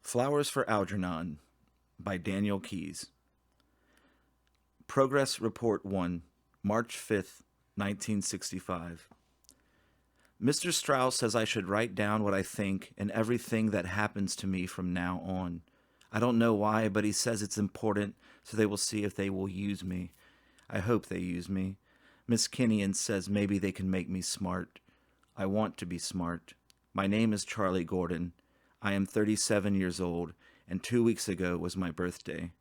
Flowers for Algernon by Daniel Keynes. Progress Report 1, March 5th, 1965. Mr. Strauss says I should write down what I think and everything that happens to me from now on. I don't know why, but he says it's important, so they will see if they will use me. I hope they use me. Miss Kenyon says maybe they can make me smart. I want to be smart. My name is Charlie Gordon. I am 37 years old, and 2 weeks ago was my birthday.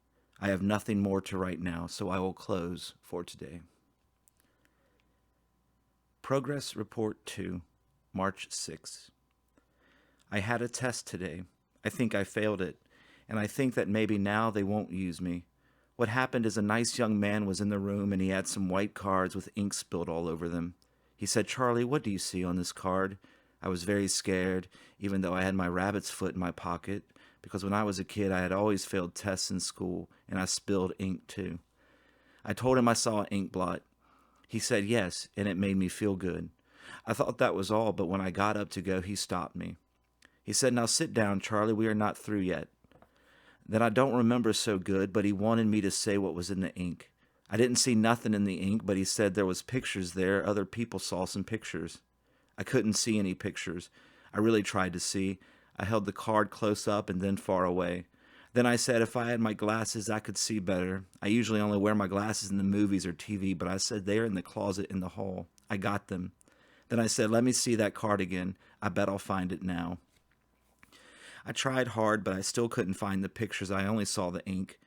I have nothing more to write now, so I will close for today. Progress Report 2, March 6. I had a test today. I think I failed it, and I think that maybe now they won't use me. What happened is a nice young man was in the room, and he had some white cards with ink spilled all over them. He said, "Charlie, what do you see on this card?" I was very scared, even though I had my rabbit's foot in my pocket, because when I was a kid I had always failed tests in school, and I spilled ink too. I told him I saw an ink blot. He said yes, and it made me feel good. I thought that was all, but when I got up to go, he stopped me. He said, "Now sit down, Charlie, we are not through yet." Then I don't remember so good, but he wanted me to say what was in the ink. I didn't see nothing in the ink, but he said there was pictures there. Other people saw some pictures. I couldn't see any pictures. I really tried to see. I held the card close up and then far away. Then I said if I had my glasses, I could see better. I usually only wear my glasses in the movies or TV, but I said they're in the closet in the hall. I got them. Then I said, "Let me see that card again. I bet I'll find it now." I tried hard, but I still couldn't find the pictures. I only saw the ink.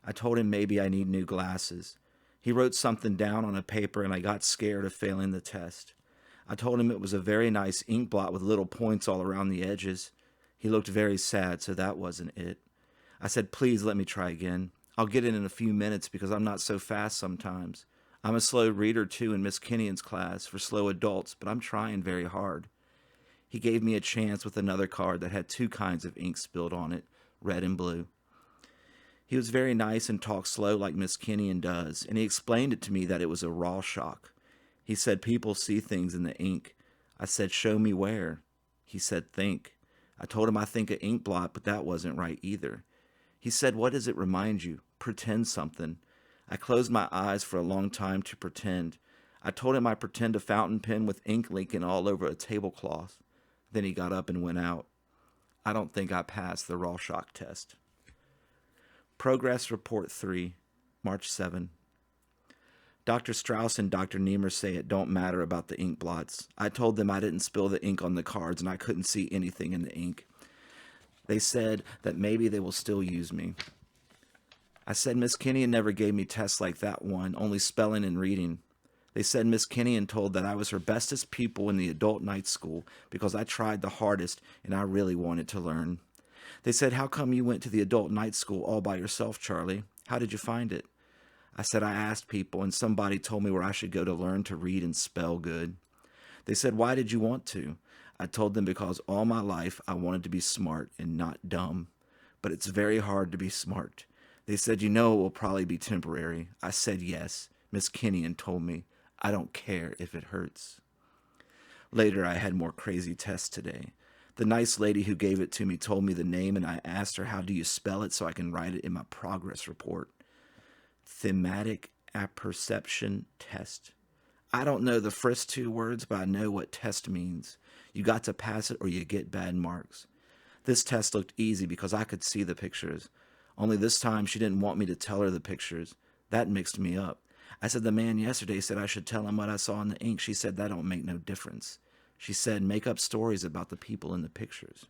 I told him maybe I need new glasses. He wrote something down on a paper, and I got scared of failing the test. I told him it was a very nice ink blot with little points all around the edges. He looked very sad, so that wasn't it. I said, "Please let me try again. I'll get it in a few minutes because I'm not so fast sometimes. I'm a slow reader, too, in Miss Kenyon's class for slow adults, but I'm trying very hard." He gave me a chance with another card that had two kinds of ink spilled on it, red and blue. He was very nice and talked slow like Miss Kenyon does, and he explained it to me that it was a raw shock. He said people see things in the ink. I said, "Show me where." He said, "Think." I told him I think an ink blot, but that wasn't right either. He said, "What does it remind you? Pretend something." I closed my eyes for a long time to pretend. I told him I pretend a fountain pen with ink leaking all over a tablecloth. Then he got up and went out. I don't think I passed the raw shock test. Progress Report 3, March 7. Dr. Strauss and Dr. Niemer say it don't matter about the ink blots. I told them I didn't spill the ink on the cards and I couldn't see anything in the ink. They said that maybe they will still use me. I said Miss Kenyon never gave me tests like that one, only spelling and reading. They said Miss Kenyon told that I was her bestest pupil in the adult night school because I tried the hardest and I really wanted to learn. They said, "How come you went to the adult night school all by yourself, Charlie? How did you find it?" I said I asked people and somebody told me where I should go to learn to read and spell good. They said, "Why did you want to?" I told them because all my life I wanted to be smart and not dumb. But it's very hard to be smart. They said, "You know it will probably be temporary." I said yes. Miss Kenyon told me, "I don't care if it hurts." Later I had more crazy tests today. The nice lady who gave it to me told me the name and I asked her, "How do you spell it so I can write it in my progress report?" Thematic apperception test. I don't know the first two words, but I know what test means. You got to pass it or you get bad marks. This test looked easy because I could see the pictures. Only this time she didn't want me to tell her the pictures. That mixed me up. I said the man yesterday said I should tell him what I saw in the ink. She said that don't make no difference. She said make up stories about the people in the pictures.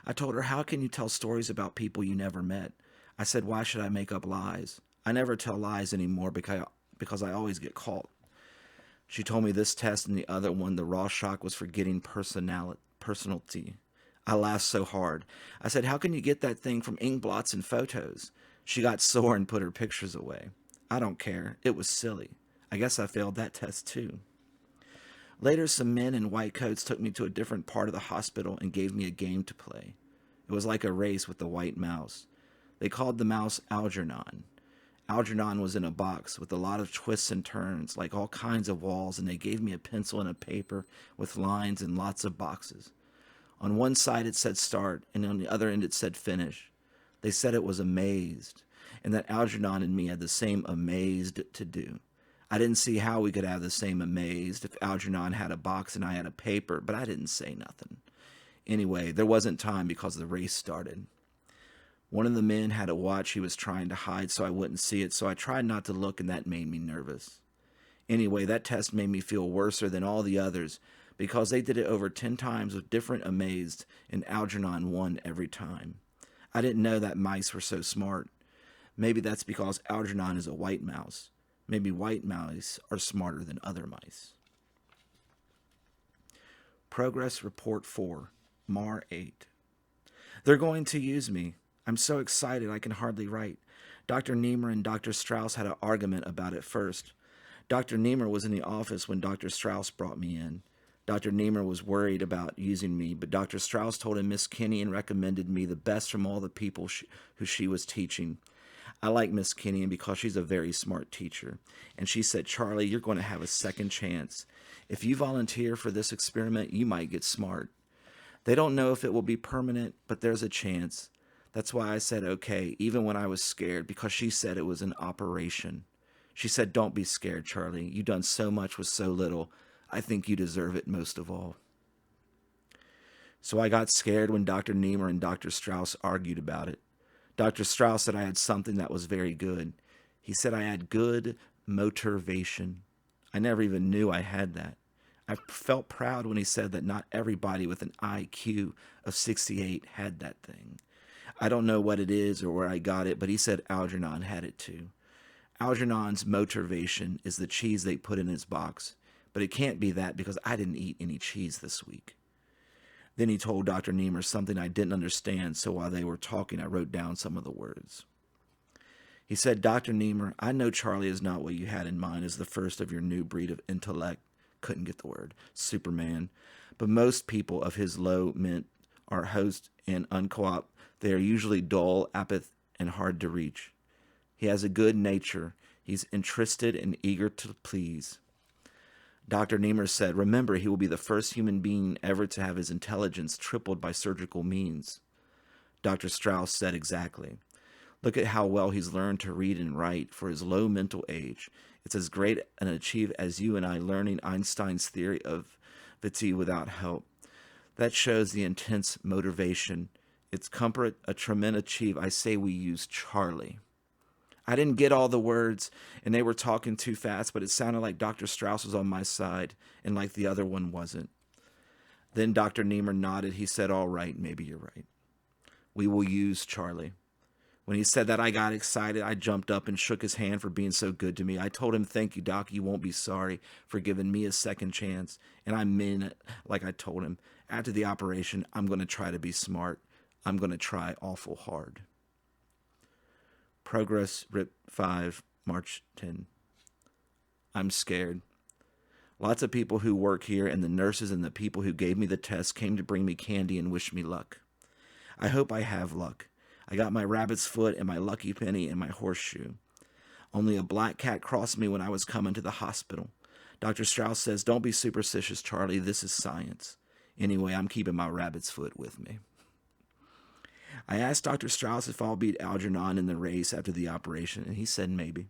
I told her, "How can you tell stories about people you never met?" I said, "Why should I make up lies? I never tell lies anymore because I always get caught." She told me this test and the other one, the raw shock, was for getting personality. I laughed so hard. I said, "How can you get that thing from ink blots and photos?" She got sore and put her pictures away. I don't care. It was silly. I guess I failed that test too. Later, some men in white coats took me to a different part of the hospital and gave me a game to play. It was like a race with the white mouse. They called the mouse Algernon. Algernon was in a box with a lot of twists and turns, like all kinds of walls, and they gave me a pencil and a paper with lines and lots of boxes. On one side it said start, and on the other end it said finish. They said it was amazed, and that Algernon and me had the same amazed to do. I didn't see how we could have the same amazed if Algernon had a box and I had a paper, but I didn't say nothing. Anyway, there wasn't time because the race started. One of the men had a watch he was trying to hide so I wouldn't see it, so I tried not to look, and that made me nervous. Anyway, that test made me feel worser than all the others because they did it over 10 times with different amazed, and Algernon won every time. I didn't know that mice were so smart. Maybe that's because Algernon is a white mouse. Maybe white mice are smarter than other mice. Progress Report 4, Mar 8. They're going to use me. I'm so excited I can hardly write. Dr. Niemer and Dr. Strauss had an argument about it first. Dr. Niemer was in the office when Dr. Strauss brought me in. Dr. Niemer was worried about using me, but Dr. Strauss told him Miss Kenyon recommended me the best from all the people who she was teaching. I like Miss Kenyon because she's a very smart teacher. And she said, Charlie, you're going to have a second chance. If you volunteer for this experiment, you might get smart. They don't know if it will be permanent, but there's a chance. That's why I said okay, even when I was scared, because she said it was an operation. She said, don't be scared, Charlie. You've done so much with so little. I think you deserve it most of all. So I got scared when Dr. Niemer and Dr. Strauss argued about it. Dr. Strauss said I had something that was very good. He said I had good motivation. I never even knew I had that. I felt proud when he said that not everybody with an IQ of 68 had that thing. I don't know what it is or where I got it, but he said Algernon had it too. Algernon's motivation is the cheese they put in his box, but it can't be that because I didn't eat any cheese this week. Then he told Dr. Niemer something I didn't understand, so while they were talking, I wrote down some of the words. He said, Dr. Niemer, I know Charlie is not what you had in mind as the first of your new breed of intellect, couldn't get the word, Superman, but most people of his low mint are host and unco-op. They are usually dull, apath, and hard to reach. He has a good nature. He's interested and eager to please. Dr. Niemer said, remember, he will be the first human being ever to have his intelligence tripled by surgical means. Dr. Strauss said exactly. Look at how well he's learned to read and write for his low mental age. It's as great an achievement as you and I learning Einstein's theory of viti without help. That shows the intense motivation. It's comfort, a tremendous achieve. I say we use Charlie. I didn't get all the words, and they were talking too fast, but it sounded like Dr. Strauss was on my side, and like the other one wasn't. Then Dr. Niemer nodded. He said, all right, maybe you're right. We will use Charlie. When he said that, I got excited. I jumped up and shook his hand for being so good to me. I told him, thank you, Doc. You won't be sorry for giving me a second chance. And I mean it like I told him. After the operation, I'm going to try to be smart. I'm going to try awful hard. Progress Rip 5, March 10. I'm scared. Lots of people who work here and the nurses and the people who gave me the test came to bring me candy and wish me luck. I hope I have luck. I got my rabbit's foot and my lucky penny and my horseshoe. Only a black cat crossed me when I was coming to the hospital. Dr. Strauss says, don't be superstitious, Charlie. This is science. Anyway, I'm keeping my rabbit's foot with me. I asked Dr. Strauss if I'll beat Algernon in the race after the operation, and he said maybe.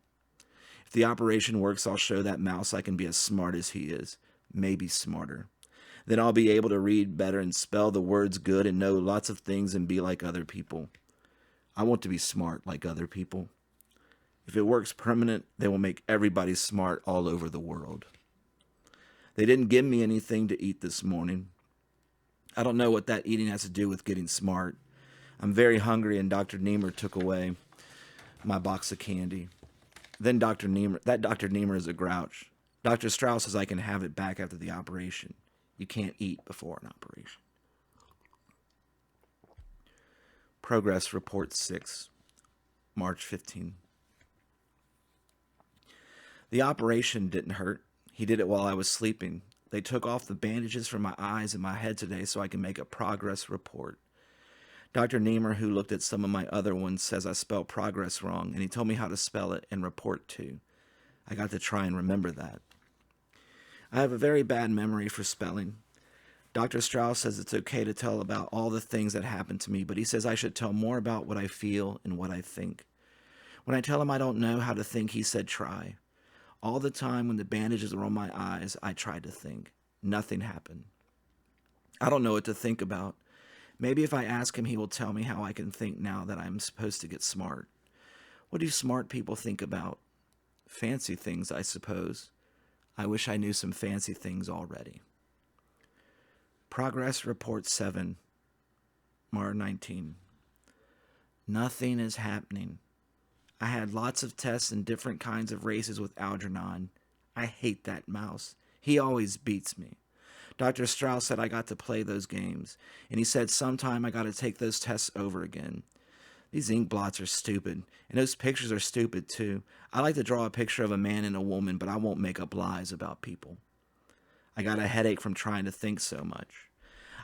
If the operation works, I'll show that mouse I can be as smart as he is, maybe smarter. Then I'll be able to read better and spell the words good and know lots of things and be like other people. I want to be smart like other people. If it works permanent, they will make everybody smart all over the world. They didn't give me anything to eat this morning. I don't know what that eating has to do with getting smart. I'm very hungry, and Dr. Niemer took away my box of candy. Then Dr. Niemer is a grouch. Dr. Strauss says I can have it back after the operation. You can't eat before an operation. Progress Report 6, March 15. The operation didn't hurt. He did it while I was sleeping. They took off the bandages from my eyes and my head today so I can make a progress report. Dr. Niemer, who looked at some of my other ones, says I spelled progress wrong, and he told me how to spell it and report too. I got to try and remember that. I have a very bad memory for spelling. Dr. Strauss says it's okay to tell about all the things that happened to me, but he says I should tell more about what I feel and what I think. When I tell him I don't know how to think, he said try. All the time when the bandages were on my eyes, I tried to think. Nothing happened. I don't know what to think about. Maybe if I ask him, he will tell me how I can think now that I'm supposed to get smart. What do smart people think about? Fancy things, I suppose. I wish I knew some fancy things already. Progress Report 7, March 19. Nothing is happening. I had lots of tests and different kinds of races with Algernon. I hate that mouse. He always beats me. Dr. Strauss said I got to play those games, and he said sometime I got to take those tests over again. These ink blots are stupid, and those pictures are stupid too. I like to draw a picture of a man and a woman, but I won't make up lies about people. I got a headache from trying to think so much.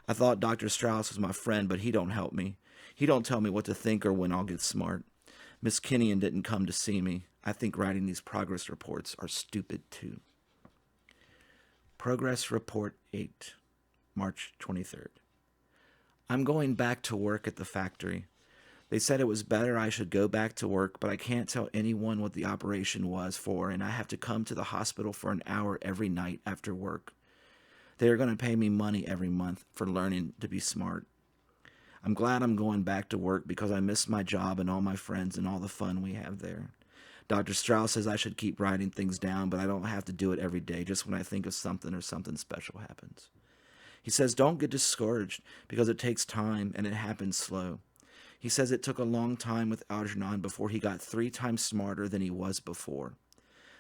I thought Dr. Strauss was my friend, but he don't help me. He don't tell me what to think or when I'll get smart. Miss Kenyon didn't come to see me. I think writing these progress reports are stupid too. Progress Report 8, March 23rd. I'm going back to work at the factory. They said it was better I should go back to work, but I can't tell anyone what the operation was for, and I have to come to the hospital for an hour every night after work. They are going to pay me money every month for learning to be smart. I'm glad I'm going back to work because I miss my job and all my friends and all the fun we have there. Dr. Strauss says I should keep writing things down, but I don't have to do it every day, just when I think of something or something special happens. He says don't get discouraged because it takes time and it happens slow. He says it took a long time with Algernon before he got 3 times smarter than he was before.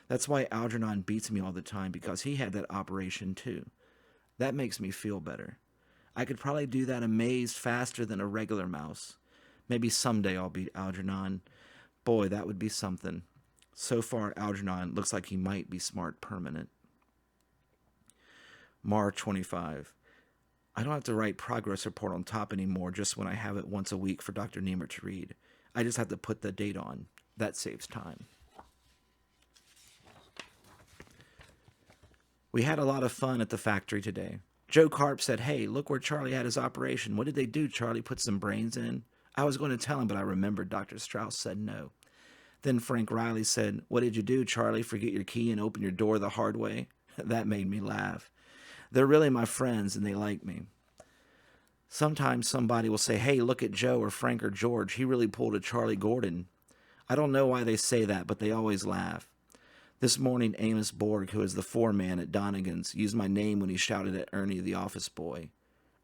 That's why Algernon beats me all the time, because he had that operation too. That makes me feel better. I could probably do that amazed faster than a regular mouse. Maybe someday I'll beat Algernon. Boy, that would be something. So far, Algernon looks like he might be smart permanent. March 25. I don't have to write progress report on top anymore just when I have it once a week for Dr. Niemer to read. I just have to put the date on. That saves time. We had a lot of fun at the factory today. Joe Karp said, "Hey, look where Charlie had his operation. What did they do, Charlie? Put some brains in?" I was going to tell him, but I remembered Dr. Strauss said no. Then Frank Riley said, "What did you do, Charlie? Forget your key and open your door the hard way?" That made me laugh. They're really my friends, and they like me. Sometimes somebody will say, "Hey, look at Joe or Frank or George. He really pulled a Charlie Gordon." I don't know why they say that, but they always laugh. This morning, Amos Borg, who is the foreman at Donegan's, used my name when he shouted at Ernie, the office boy.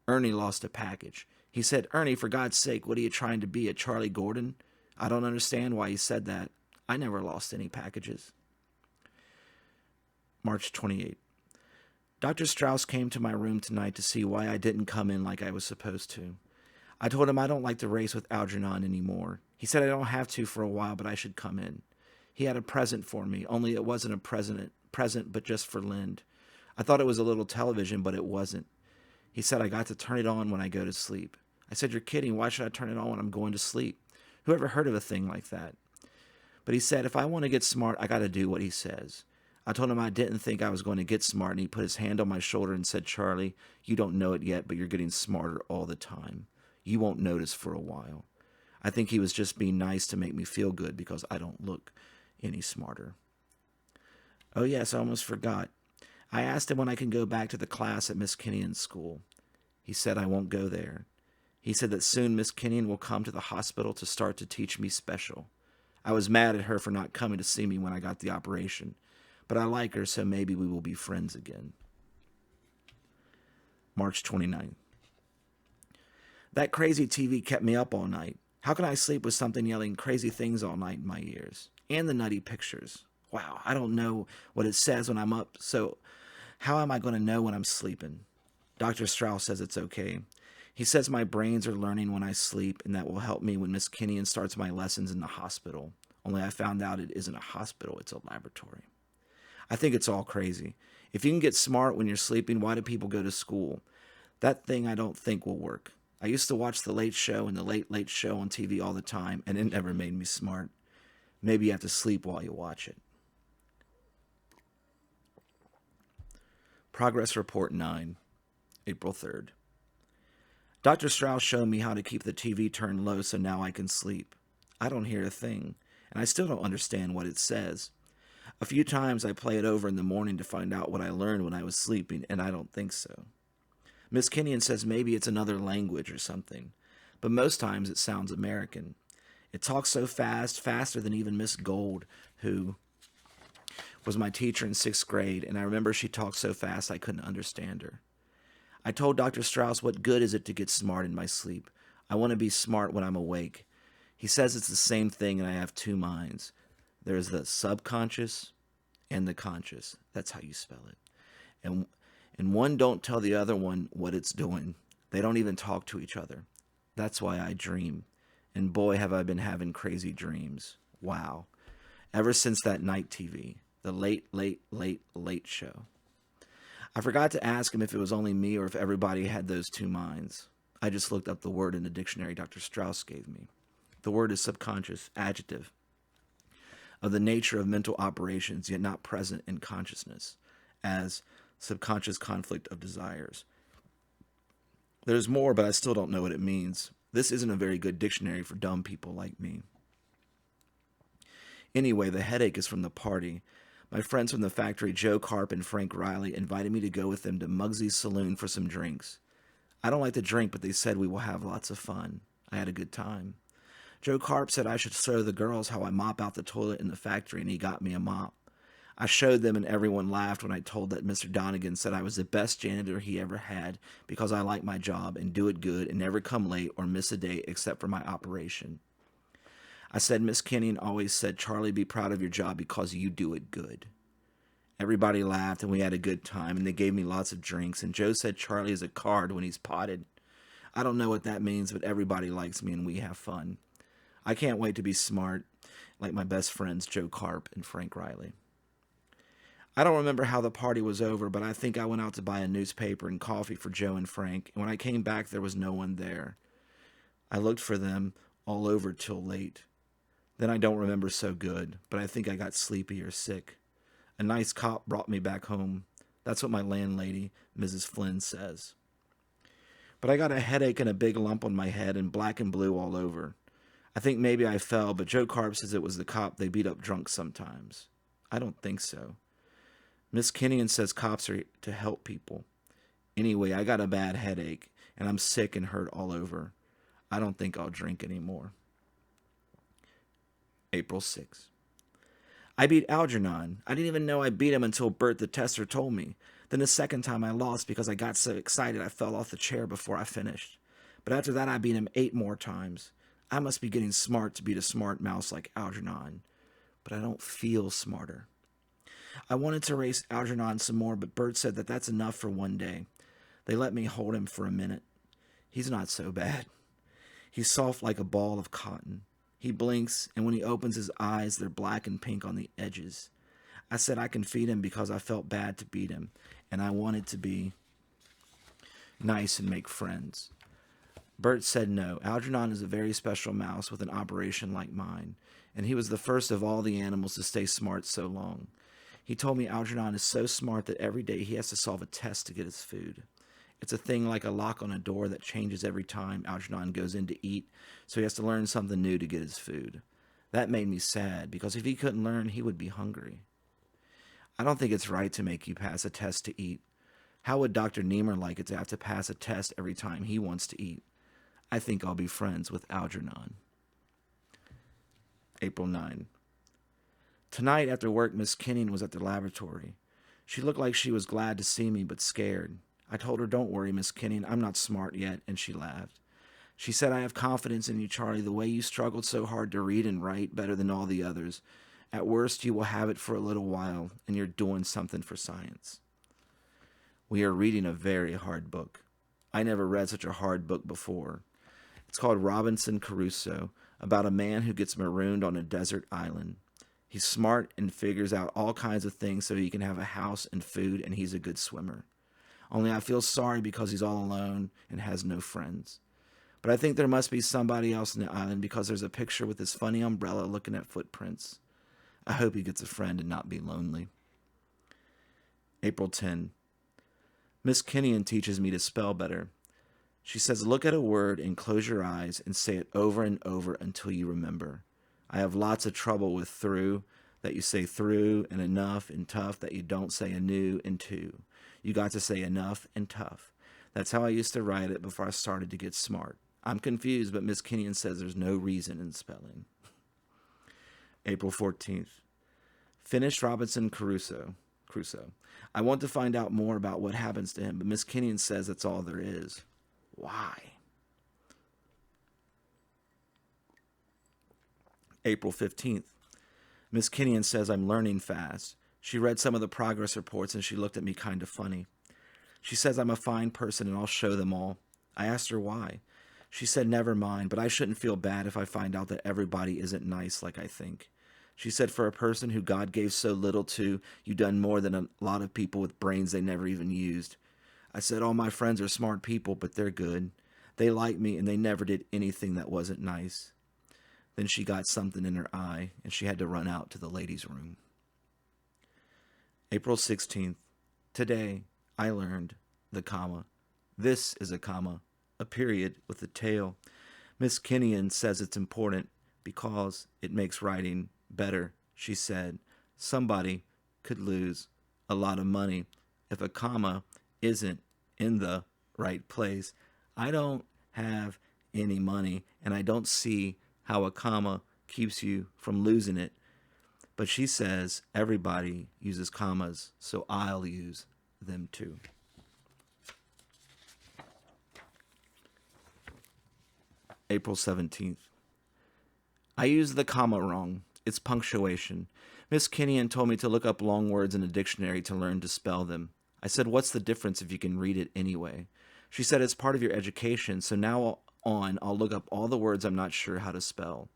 Ernie lost a package. He said, "Ernie, for God's sake, what are you trying to be, a Charlie Gordon?" I don't understand why he said that. I never lost any packages. March 28. Dr. Strauss came to my room tonight to see why I didn't come in like I was supposed to. I told him I don't like to race with Algernon anymore. He said I don't have to for a while, but I should come in. He had a present for me, only it wasn't a present but just for Lind. I thought it was a little television, but it wasn't. He said I got to turn it on when I go to sleep. I said, "You're kidding. Why should I turn it on when I'm going to sleep? Who ever heard of a thing like that?" But he said, if I want to get smart, I got to do what he says. I told him I didn't think I was going to get smart, and he put his hand on my shoulder and said, "Charlie, you don't know it yet, but you're getting smarter all the time. You won't notice for a while." I think he was just being nice to make me feel good because I don't look any smarter. Oh yes, I almost forgot. I asked him when I can go back to the class at Miss Kenyon's school. He said I won't go there. He said that soon Miss Kenyon will come to the hospital to start to teach me special. I was mad at her for not coming to see me when I got the operation, but I like her, so maybe we will be friends again. March 29th. That crazy TV kept me up all night. How can I sleep with something yelling crazy things all night in my ears? And the nutty pictures. Wow, I don't know what it says when I'm up, so how am I going to know when I'm sleeping? Dr. Strauss says it's okay. He says my brains are learning when I sleep, and that will help me when Miss Kenyon starts my lessons in the hospital. Only I found out it isn't a hospital, it's a laboratory. I think it's all crazy. If you can get smart when you're sleeping, why do people go to school? That thing I don't think will work. I used to watch The Late Show and The Late Late Show on TV all the time, and it never made me smart. Maybe you have to sleep while you watch it. Progress Report 9, April 3rd. Dr. Strauss showed me how to keep the TV turned low so now I can sleep. I don't hear a thing, and I still don't understand what it says. A few times I play it over in the morning to find out what I learned when I was sleeping, and I don't think so. Miss Kenyon says maybe it's another language or something, but most times it sounds American. It talks so fast, faster than even Miss Gold, who was my teacher in 6th grade, and I remember she talked so fast I couldn't understand her. I told Dr. Strauss, what good is it to get smart in my sleep? I want to be smart when I'm awake. He says it's the same thing and I have two minds. There's the subconscious and the conscious. That's how you spell it. And one don't tell the other one what it's doing. They don't even talk to each other. That's why I dream. And boy, have I been having crazy dreams. Wow. Ever since that night TV, the late show. I forgot to ask him if it was only me or if everybody had those two minds. I just looked up the word in the dictionary Dr. Strauss gave me. The word is subconscious, adjective, of the nature of mental operations, yet not present in consciousness, as subconscious conflict of desires. There's more, but I still don't know what it means. This isn't a very good dictionary for dumb people like me. Anyway, the headache is from the party. My friends from the factory, Joe Carp and Frank Riley, invited me to go with them to Muggsy's Saloon for some drinks. I don't like to drink, but they said we will have lots of fun. I had a good time. Joe Carp said I should show the girls how I mop out the toilet in the factory, and he got me a mop. I showed them, and everyone laughed when I told that Mr. Donegan said I was the best janitor he ever had because I like my job and do it good and never come late or miss a day except for my operation. I said Miss Kenyon always said, Charlie, be proud of your job because you do it good. Everybody laughed, and we had a good time, and they gave me lots of drinks, and Joe said Charlie is a card when he's potted. I don't know what that means, but everybody likes me, and we have fun. I can't wait to be smart, like my best friends Joe Carp and Frank Riley. I don't remember how the party was over, but I think I went out to buy a newspaper and coffee for Joe and Frank, and when I came back, there was no one there. I looked for them all over till late. Then I don't remember so good, but I think I got sleepy or sick. A nice cop brought me back home. That's what my landlady, Mrs. Flynn, says. But I got a headache and a big lump on my head and black and blue all over. I think maybe I fell, but Joe Carp says it was the cop they beat up drunk sometimes. I don't think so. Miss Kenyon says cops are to help people. Anyway, I got a bad headache, and I'm sick and hurt all over. I don't think I'll drink anymore. April 6th. I beat Algernon. I didn't even know I beat him until Bert the tester told me. Then the second time I lost because I got so excited I fell off the chair before I finished. But after that I beat him 8 more times. I must be getting smart to beat a smart mouse like Algernon. But I don't feel smarter. I wanted to race Algernon some more, but Bert said that that's enough for one day. They let me hold him for a minute. He's not so bad. He's soft like a ball of cotton. He blinks, and when he opens his eyes, they're black and pink on the edges. I said I can feed him because I felt bad to beat him, and I wanted to be nice and make friends. Bert said no. Algernon is a very special mouse with an operation like mine, and he was the first of all the animals to stay smart so long. He told me Algernon is so smart that every day he has to solve a test to get his food. It's a thing like a lock on a door that changes every time Algernon goes in to eat, so he has to learn something new to get his food. That made me sad, because if he couldn't learn, he would be hungry. I don't think it's right to make you pass a test to eat. How would Dr. Niemer like it to have to pass a test every time he wants to eat? I think I'll be friends with Algernon. April 9. Tonight after work, Miss Kenyon was at the laboratory. She looked like she was glad to see me, but scared. I told her, don't worry, Miss Kenyon, I'm not smart yet, and she laughed. She said, I have confidence in you, Charlie, the way you struggled so hard to read and write better than all the others. At worst, you will have it for a little while, and you're doing something for science. We are reading a very hard book. I never read such a hard book before. It's called Robinson Crusoe, about a man who gets marooned on a desert island. He's smart and figures out all kinds of things so he can have a house and food, and he's a good swimmer. Only I feel sorry because he's all alone and has no friends. But I think there must be somebody else in the island because there's a picture with this funny umbrella looking at footprints. I hope he gets a friend and not be lonely. April 10. Miss Kenyon teaches me to spell better. She says, look at a word and close your eyes and say it over and over until you remember. I have lots of trouble with through, that you say through, and enough and tough, that you don't say anew and to. You got to say enough and tough. That's how I used to write it before I started to get smart. I'm confused, but Miss Kenyon says there's no reason in spelling. April 14th. Finished Robinson Crusoe. I want to find out more about what happens to him, but Miss Kenyon says that's all there is. Why? April 15th. Miss Kenyon says I'm learning fast. She read some of the progress reports and she looked at me kind of funny. She says I'm a fine person and I'll show them all. I asked her why. She said never mind, but I shouldn't feel bad if I find out that everybody isn't nice like I think. She said for a person who God gave so little to, you've done more than a lot of people with brains they never even used. I said all my friends are smart people, but they're good. They like me and they never did anything that wasn't nice. Then she got something in her eye and she had to run out to the ladies' room. April 16th. Today I learned the comma. This is a comma, a period with a tail. Miss Kenyon says it's important because it makes writing better. She said somebody could lose a lot of money if a comma isn't in the right place. I don't have any money and I don't see how a comma keeps you from losing it. But she says everybody uses commas, so I'll use them too. April 17th. I used the comma wrong. It's punctuation. Miss Kenyon told me to look up long words in a dictionary to learn to spell them. I said, what's the difference if you can read it anyway? She said it's part of your education, so now on I'll look up all the words I'm not sure how to spell.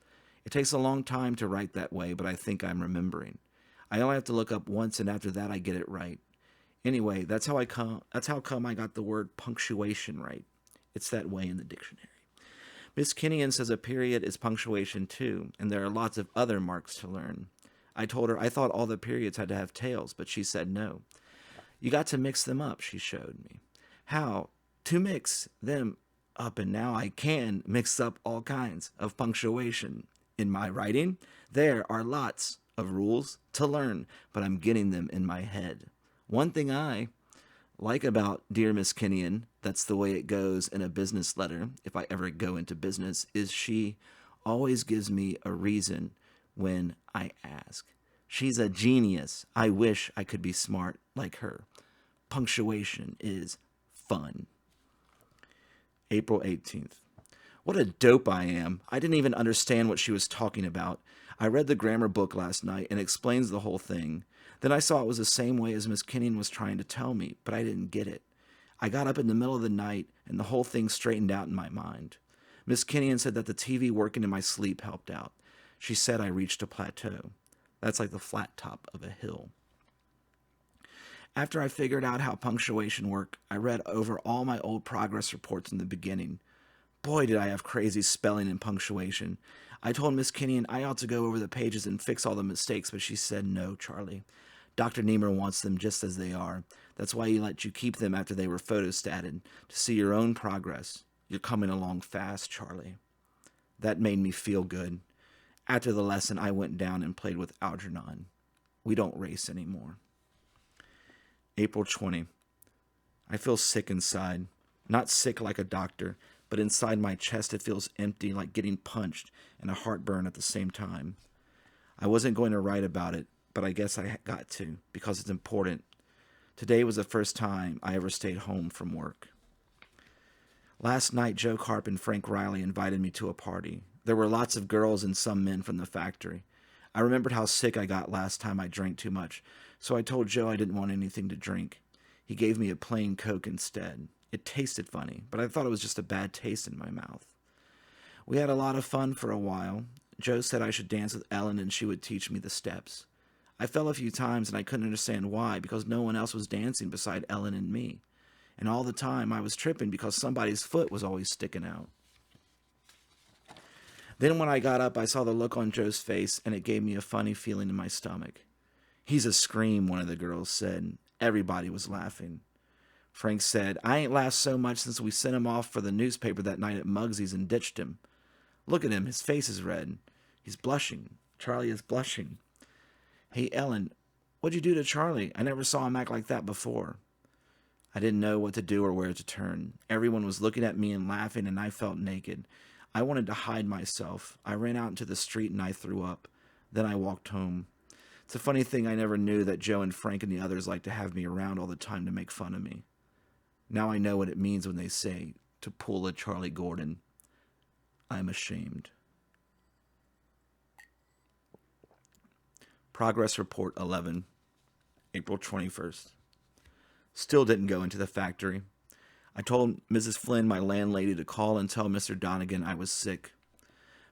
It takes a long time to write that way, but I think I'm remembering. I only have to look up once, and after that I get it right. Anyway, that's how come I got the word punctuation right. It's that way in the dictionary. Miss Kenyon says a period is punctuation too, and there are lots of other marks to learn. I told her I thought all the periods had to have tails, but she said no. You got to mix them up, she showed me. How to mix them up, and now I can mix up all kinds of punctuation. In my writing, there are lots of rules to learn, but I'm getting them in my head. One thing I like about Dear Miss Kenyon, that's the way it goes in a business letter, if I ever go into business, is she always gives me a reason when I ask. She's a genius. I wish I could be smart like her. Punctuation is fun. April 18th. What a dope I am. I didn't even understand what she was talking about. I read the grammar book last night and it explains the whole thing. Then I saw it was the same way as Miss Kenyon was trying to tell me, but I didn't get it. I got up in the middle of the night and the whole thing straightened out in my mind. Miss Kenyon said that the TV working in my sleep helped out. She said I reached a plateau. That's like the flat top of a hill. After I figured out how punctuation worked, I read over all my old progress reports in the beginning. Boy, did I have crazy spelling and punctuation. I told Miss Kenyon I ought to go over the pages and fix all the mistakes, but she said, no, Charlie. Dr. Niemer wants them just as they are. That's why he let you keep them after they were photostated, to see your own progress. You're coming along fast, Charlie. That made me feel good. After the lesson, I went down and played with Algernon. We don't race anymore. April 20. I feel sick inside. Not sick like a doctor, but inside my chest it feels empty, like getting punched, and a heartburn at the same time. I wasn't going to write about it, but I guess I got to, because it's important. Today was the first time I ever stayed home from work. Last night, Joe Carp and Frank Riley invited me to a party. There were lots of girls and some men from the factory. I remembered how sick I got last time I drank too much, so I told Joe I didn't want anything to drink. He gave me a plain Coke instead. It tasted funny, but I thought it was just a bad taste in my mouth. We had a lot of fun for a while. Joe said I should dance with Ellen and she would teach me the steps. I fell a few times and I couldn't understand why, because no one else was dancing beside Ellen and me. And all the time I was tripping because somebody's foot was always sticking out. Then when I got up, I saw the look on Joe's face and it gave me a funny feeling in my stomach. He's a scream, one of the girls said. Everybody was laughing. Frank said, I ain't laughed so much since we sent him off for the newspaper that night at Muggsy's and ditched him. Look at him, his face is red. He's blushing. Charlie is blushing. Hey, Ellen, what'd you do to Charlie? I never saw him act like that before. I didn't know what to do or where to turn. Everyone was looking at me and laughing, and I felt naked. I wanted to hide myself. I ran out into the street and I threw up. Then I walked home. It's a funny thing, I never knew that Joe and Frank and the others like to have me around all the time to make fun of me. Now I know what it means when they say, to pull a Charlie Gordon. I'm ashamed. Progress Report 11, April 21st. Still didn't go into the factory. I told Mrs. Flynn, my landlady, to call and tell Mr. Donegan I was sick.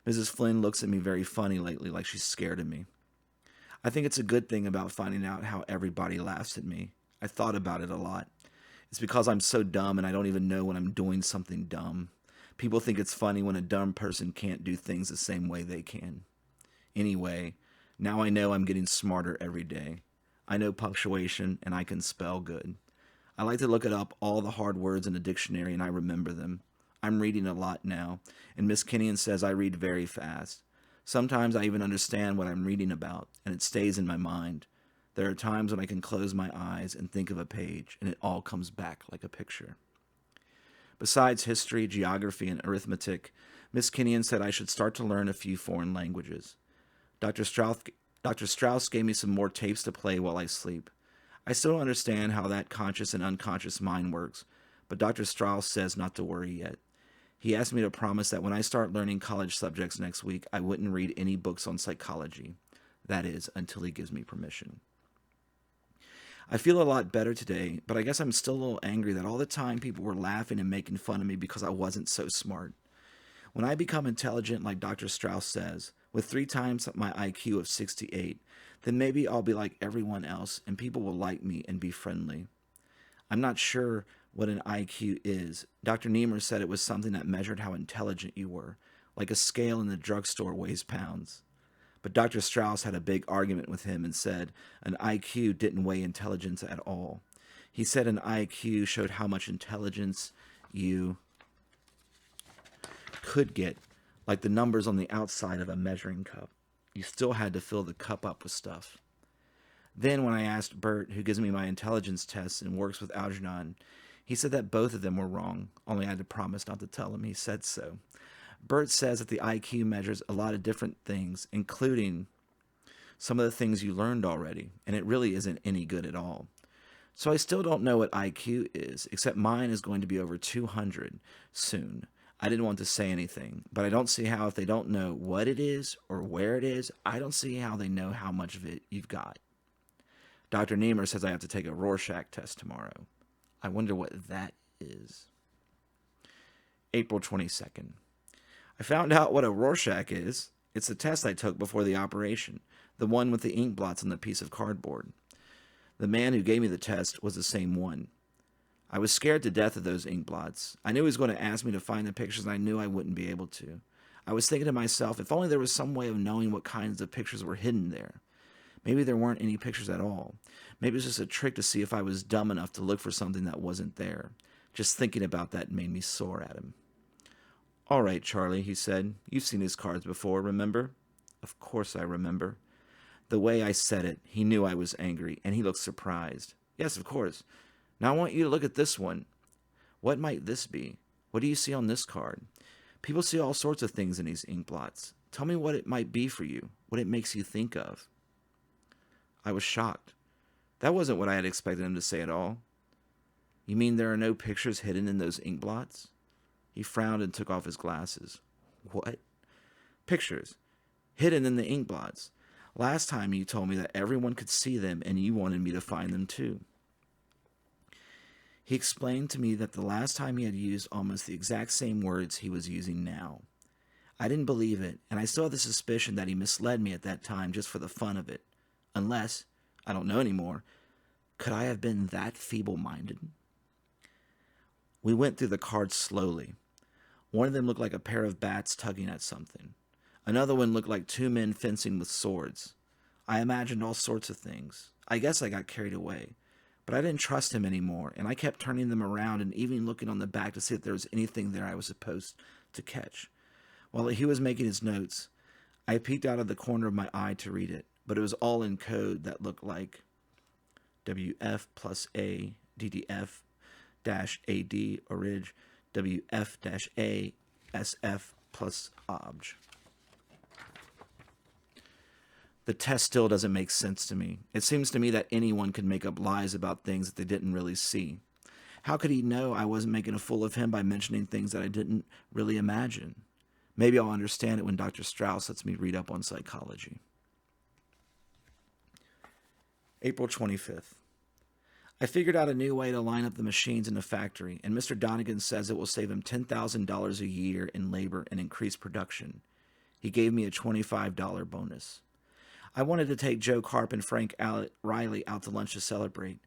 Mrs. Flynn looks at me very funny lately, like she's scared of me. I think it's a good thing about finding out how everybody laughs at me. I thought about it a lot. It's because I'm so dumb and I don't even know when I'm doing something dumb. People think it's funny when a dumb person can't do things the same way they can. Anyway, now I know I'm getting smarter every day. I know punctuation and I can spell good. I like to look it up, all the hard words in a dictionary, and I remember them. I'm reading a lot now, and Miss Kenyon says I read very fast. Sometimes I even understand what I'm reading about, and it stays in my mind. There are times when I can close my eyes and think of a page, and it all comes back like a picture. Besides history, geography, and arithmetic, Miss Kenyon said I should start to learn a few foreign languages. Dr. Strauss gave me some more tapes to play while I sleep. I still don't understand how that conscious and unconscious mind works, but Dr. Strauss says not to worry yet. He asked me to promise that when I start learning college subjects next week, I wouldn't read any books on psychology. That is, until he gives me permission. I feel a lot better today, but I guess I'm still a little angry that all the time people were laughing and making fun of me because I wasn't so smart. When I become intelligent like Dr. Strauss says, with 3 times my IQ of 68, then maybe I'll be like everyone else and people will like me and be friendly. I'm not sure what an IQ is. Dr. Niemer said it was something that measured how intelligent you were, like a scale in the drugstore weighs pounds. But Dr. Strauss had a big argument with him and said an IQ didn't weigh intelligence at all. He said an IQ showed how much intelligence you could get, like the numbers on the outside of a measuring cup. You still had to fill the cup up with stuff. Then when I asked Bert, who gives me my intelligence tests and works with Algernon, he said that both of them were wrong, only I had to promise not to tell him he said so. Bert says that the IQ measures a lot of different things, including some of the things you learned already, and it really isn't any good at all. So I still don't know what IQ is, except mine is going to be over 200 soon. I didn't want to say anything, but I don't see how if they don't know what it is or where it is, I don't see how they know how much of it you've got. Dr. Niemer says I have to take a Rorschach test tomorrow. I wonder what that is. April 22nd. I found out what a Rorschach is. It's the test I took before the operation, the one with the ink blots on the piece of cardboard. The man who gave me the test was the same one. I was scared to death of those ink blots. I knew he was going to ask me to find the pictures, and I knew I wouldn't be able to. I was thinking to myself, if only there was some way of knowing what kinds of pictures were hidden there. Maybe there weren't any pictures at all. Maybe it was just a trick to see if I was dumb enough to look for something that wasn't there. Just thinking about that made me sore at him. All right, Charlie, he said. You've seen his cards before, remember? Of course I remember. The way I said it, he knew I was angry, and he looked surprised. Yes, of course. Now I want you to look at this one. What might this be? What do you see on this card? People see all sorts of things in these ink blots. Tell me what it might be for you, what it makes you think of. I was shocked. That wasn't what I had expected him to say at all. You mean there are no pictures hidden in those ink blots? He frowned and took off his glasses. What? Pictures. Hidden in the ink blots. Last time you told me that everyone could see them and you wanted me to find them too. He explained to me that the last time he had used almost the exact same words he was using now. I didn't believe it, and I still had the suspicion that he misled me at that time just for the fun of it. Unless, I don't know anymore, could I have been that feeble-minded? We went through the cards slowly. One of them looked like a pair of bats tugging at something. Another one looked like 2 men fencing with swords. I imagined all sorts of things. I guess I got carried away. But I didn't trust him anymore, and I kept turning them around and even looking on the back to see if there was anything there I was supposed to catch. While he was making his notes, I peeked out of the corner of my eye to read it, but it was all in code that looked like WF plus A, DDF dash AD, orig, WF dash A, SF plus obj. The test still doesn't make sense to me. It seems to me that anyone could make up lies about things that they didn't really see. How could he know I wasn't making a fool of him by mentioning things that I didn't really imagine? Maybe I'll understand it when Dr. Strauss lets me read up on psychology. April 25th. I figured out a new way to line up the machines in the factory, and Mr. Donegan says it will save him $10,000 a year in labor and increase production. He gave me a $25 bonus. I wanted to take Joe Carp and Frank Riley out to lunch to celebrate,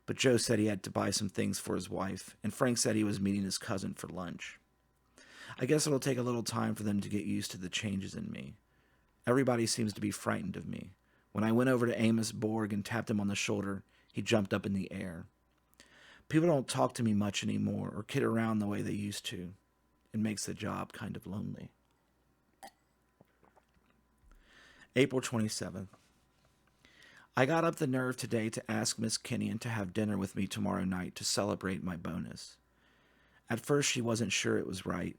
but Joe said he had to buy some things for his wife, and Frank said he was meeting his cousin for lunch. I guess it'll take a little time for them to get used to the changes in me. Everybody seems to be frightened of me. When I went over to Amos Borg and tapped him on the shoulder, he jumped up in the air. People don't talk to me much anymore or kid around the way they used to. It makes the job kind of lonely. April 27th. I got up the nerve today to ask Miss Kenyon to have dinner with me tomorrow night to celebrate my bonus. At first she wasn't sure it was right,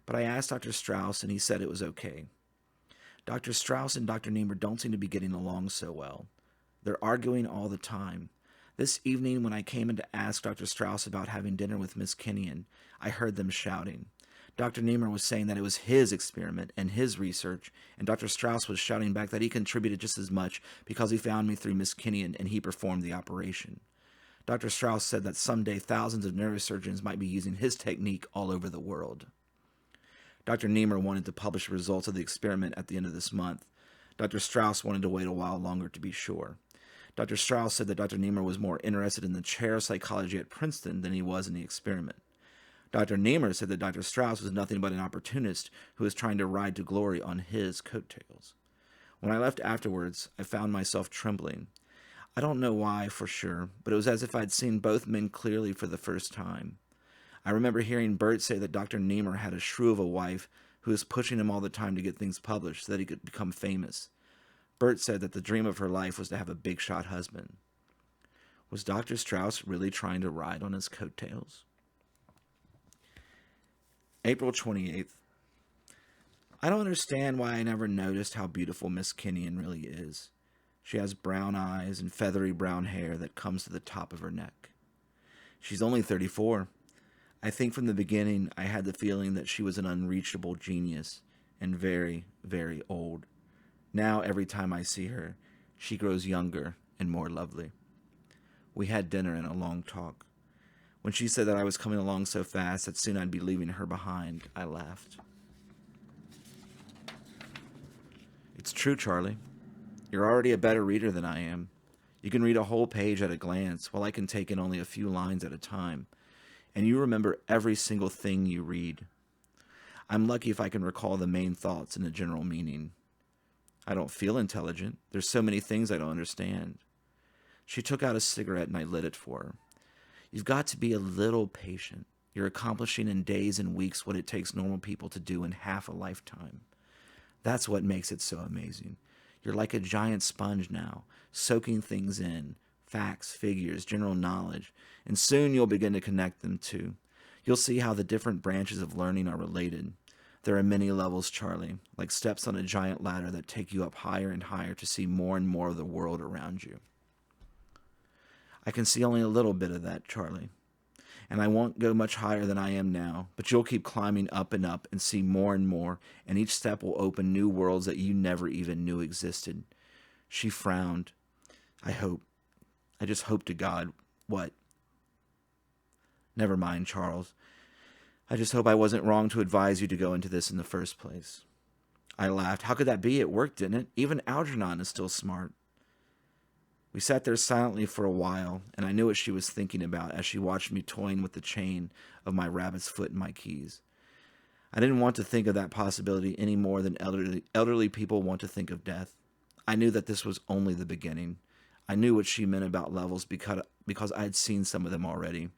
but I asked Dr. Strauss and he said it was okay. Dr. Strauss and Dr. Niemer don't seem to be getting along so well. They're arguing all the time. This evening when I came in to ask Dr. Strauss about having dinner with Miss Kenyon, I heard them shouting. Dr. Niemer was saying that it was his experiment and his research, and Dr. Strauss was shouting back that he contributed just as much because he found me through Miss Kenyon and he performed the operation. Dr. Strauss said that someday thousands of neurosurgeons might be using his technique all over the world. Dr. Niemer wanted to publish the results of the experiment at the end of this month. Dr. Strauss wanted to wait a while longer to be sure. Dr. Strauss said that Dr. Niemer was more interested in the chair of psychology at Princeton than he was in the experiment. Dr. Niemer said that Dr. Strauss was nothing but an opportunist who was trying to ride to glory on his coattails. When I left afterwards, I found myself trembling. I don't know why for sure, but it was as if I'd seen both men clearly for the first time. I remember hearing Bert say that Dr. Niemer had a shrew of a wife who was pushing him all the time to get things published so that he could become famous. Bert said that the dream of her life was to have a big-shot husband. Was Dr. Strauss really trying to ride on his coattails? April 28th. I don't understand why I never noticed how beautiful Miss Kenyon really is. She has brown eyes and feathery brown hair that comes to the top of her neck. She's only 34. I think from the beginning I had the feeling that she was an unreachable genius and very, very old. Now every time I see her, she grows younger and more lovely. We had dinner and a long talk. When she said that I was coming along so fast that soon I'd be leaving her behind, I laughed. It's true, Charlie. You're already a better reader than I am. You can read a whole page at a glance, while I can take in only a few lines at a time. And you remember every single thing you read. I'm lucky if I can recall the main thoughts and the general meaning. I don't feel intelligent. There's so many things I don't understand. She took out a cigarette and I lit it for her. You've got to be a little patient. You're accomplishing in days and weeks what it takes normal people to do in half a lifetime. That's what makes it so amazing. You're like a giant sponge now, soaking things in, facts, figures, general knowledge, and soon you'll begin to connect them too. You'll see how the different branches of learning are related. There are many levels, Charlie, like steps on a giant ladder that take you up higher and higher to see more and more of the world around you. I can see only a little bit of that, Charlie. And I won't go much higher than I am now, but you'll keep climbing up and see more and more, and each step will open new worlds that you never even knew existed. She frowned. I just hope to God. What? Never mind, Charles. I just hope I wasn't wrong to advise you to go into this in the first place. I laughed. How could that be? It worked, didn't it? Even Algernon is still smart. We sat there silently for a while, and I knew what she was thinking about as she watched me toying with the chain of my rabbit's foot and my keys. I didn't want to think of that possibility any more than elderly people want to think of death. I knew that this was only the beginning. I knew what she meant about levels because I had seen some of them already.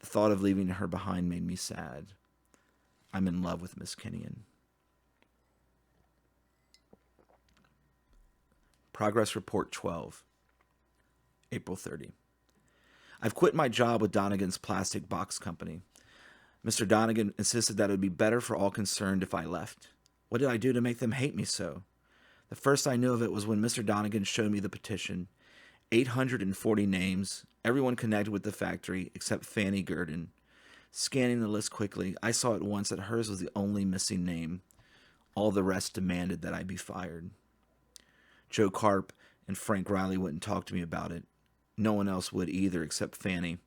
The thought of leaving her behind made me sad. I'm in love with Miss Kenyon. Progress Report 12, April 30. I've quit my job with Donegan's plastic box company. Mr. Donegan insisted that it would be better for all concerned if I left. What did I do to make them hate me so? The first I knew of it was when Mr. Donegan showed me the petition. 840 names, everyone connected with the factory except Fanny Gurdon. Scanning the list quickly, I saw at once that hers was the only missing name. All the rest demanded that I be fired. Joe Karp and Frank Riley wouldn't talk to me about it. No one else would either except Fanny.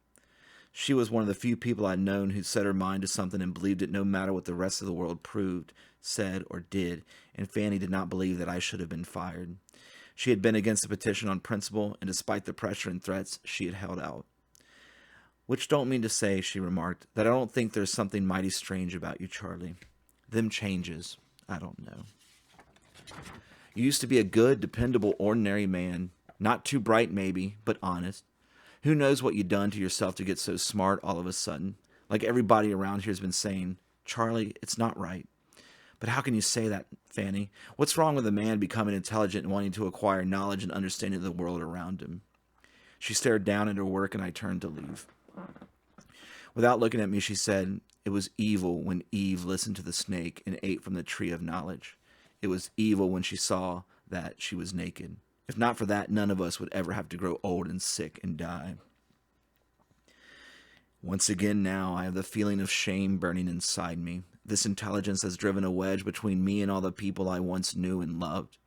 She was one of the few people I'd known who set her mind to something and believed it no matter what the rest of the world proved, said, or did, and Fanny did not believe that I should have been fired. She had been against the petition on principle, and despite the pressure and threats, she had held out. Which don't mean to say, she remarked, that I don't think there's something mighty strange about you, Charlie. Them changes, I don't know. You used to be a good, dependable, ordinary man. Not too bright, maybe, but honest. Who knows what you done to yourself to get so smart all of a sudden? Like everybody around here has been saying, Charlie, it's not right. But how can you say that, Fanny? What's wrong with a man becoming intelligent and wanting to acquire knowledge and understanding of the world around him? She stared down at her work, and I turned to leave. Without looking at me, she said, it was evil when Eve listened to the snake and ate from the tree of knowledge. It was evil when she saw that she was naked. If not for that, none of us would ever have to grow old and sick and die. Once again now, I have the feeling of shame burning inside me. This intelligence has driven a wedge between me and all the people I once knew and loved.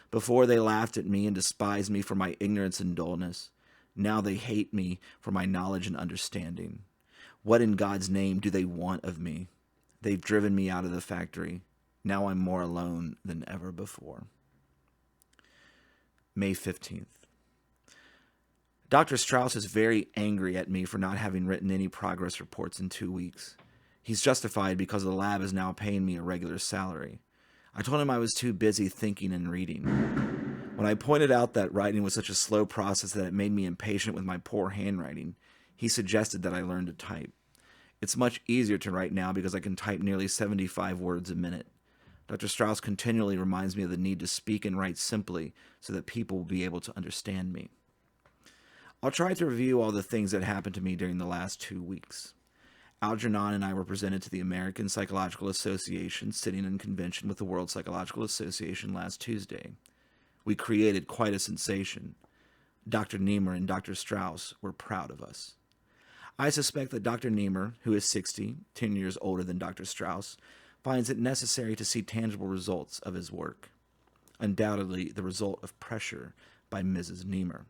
Before they laughed at me and despised me for my ignorance and dullness. Now they hate me for my knowledge and understanding. What in God's name do they want of me? They've driven me out of the factory. Now I'm more alone than ever before. May 15th. Dr. Strauss is very angry at me for not having written any progress reports in 2 weeks. He's justified because the lab is now paying me a regular salary. I told him I was too busy thinking and reading. When I pointed out that writing was such a slow process that it made me impatient with my poor handwriting, he suggested that I learn to type. It's much easier to write now because I can type nearly 75 words a minute. Dr. Strauss continually reminds me of the need to speak and write simply so that people will be able to understand me. I'll try to review all the things that happened to me during the last 2 weeks. Algernon and I were presented to the American Psychological Association sitting in convention with the World Psychological Association last Tuesday. We created quite a sensation. Dr. Niemer and Dr. Strauss were proud of us. I suspect that Dr. Niemer, who is 60, 10 years older than Dr. Strauss, finds it necessary to see tangible results of his work. Undoubtedly the result of pressure by Mrs. Niemer.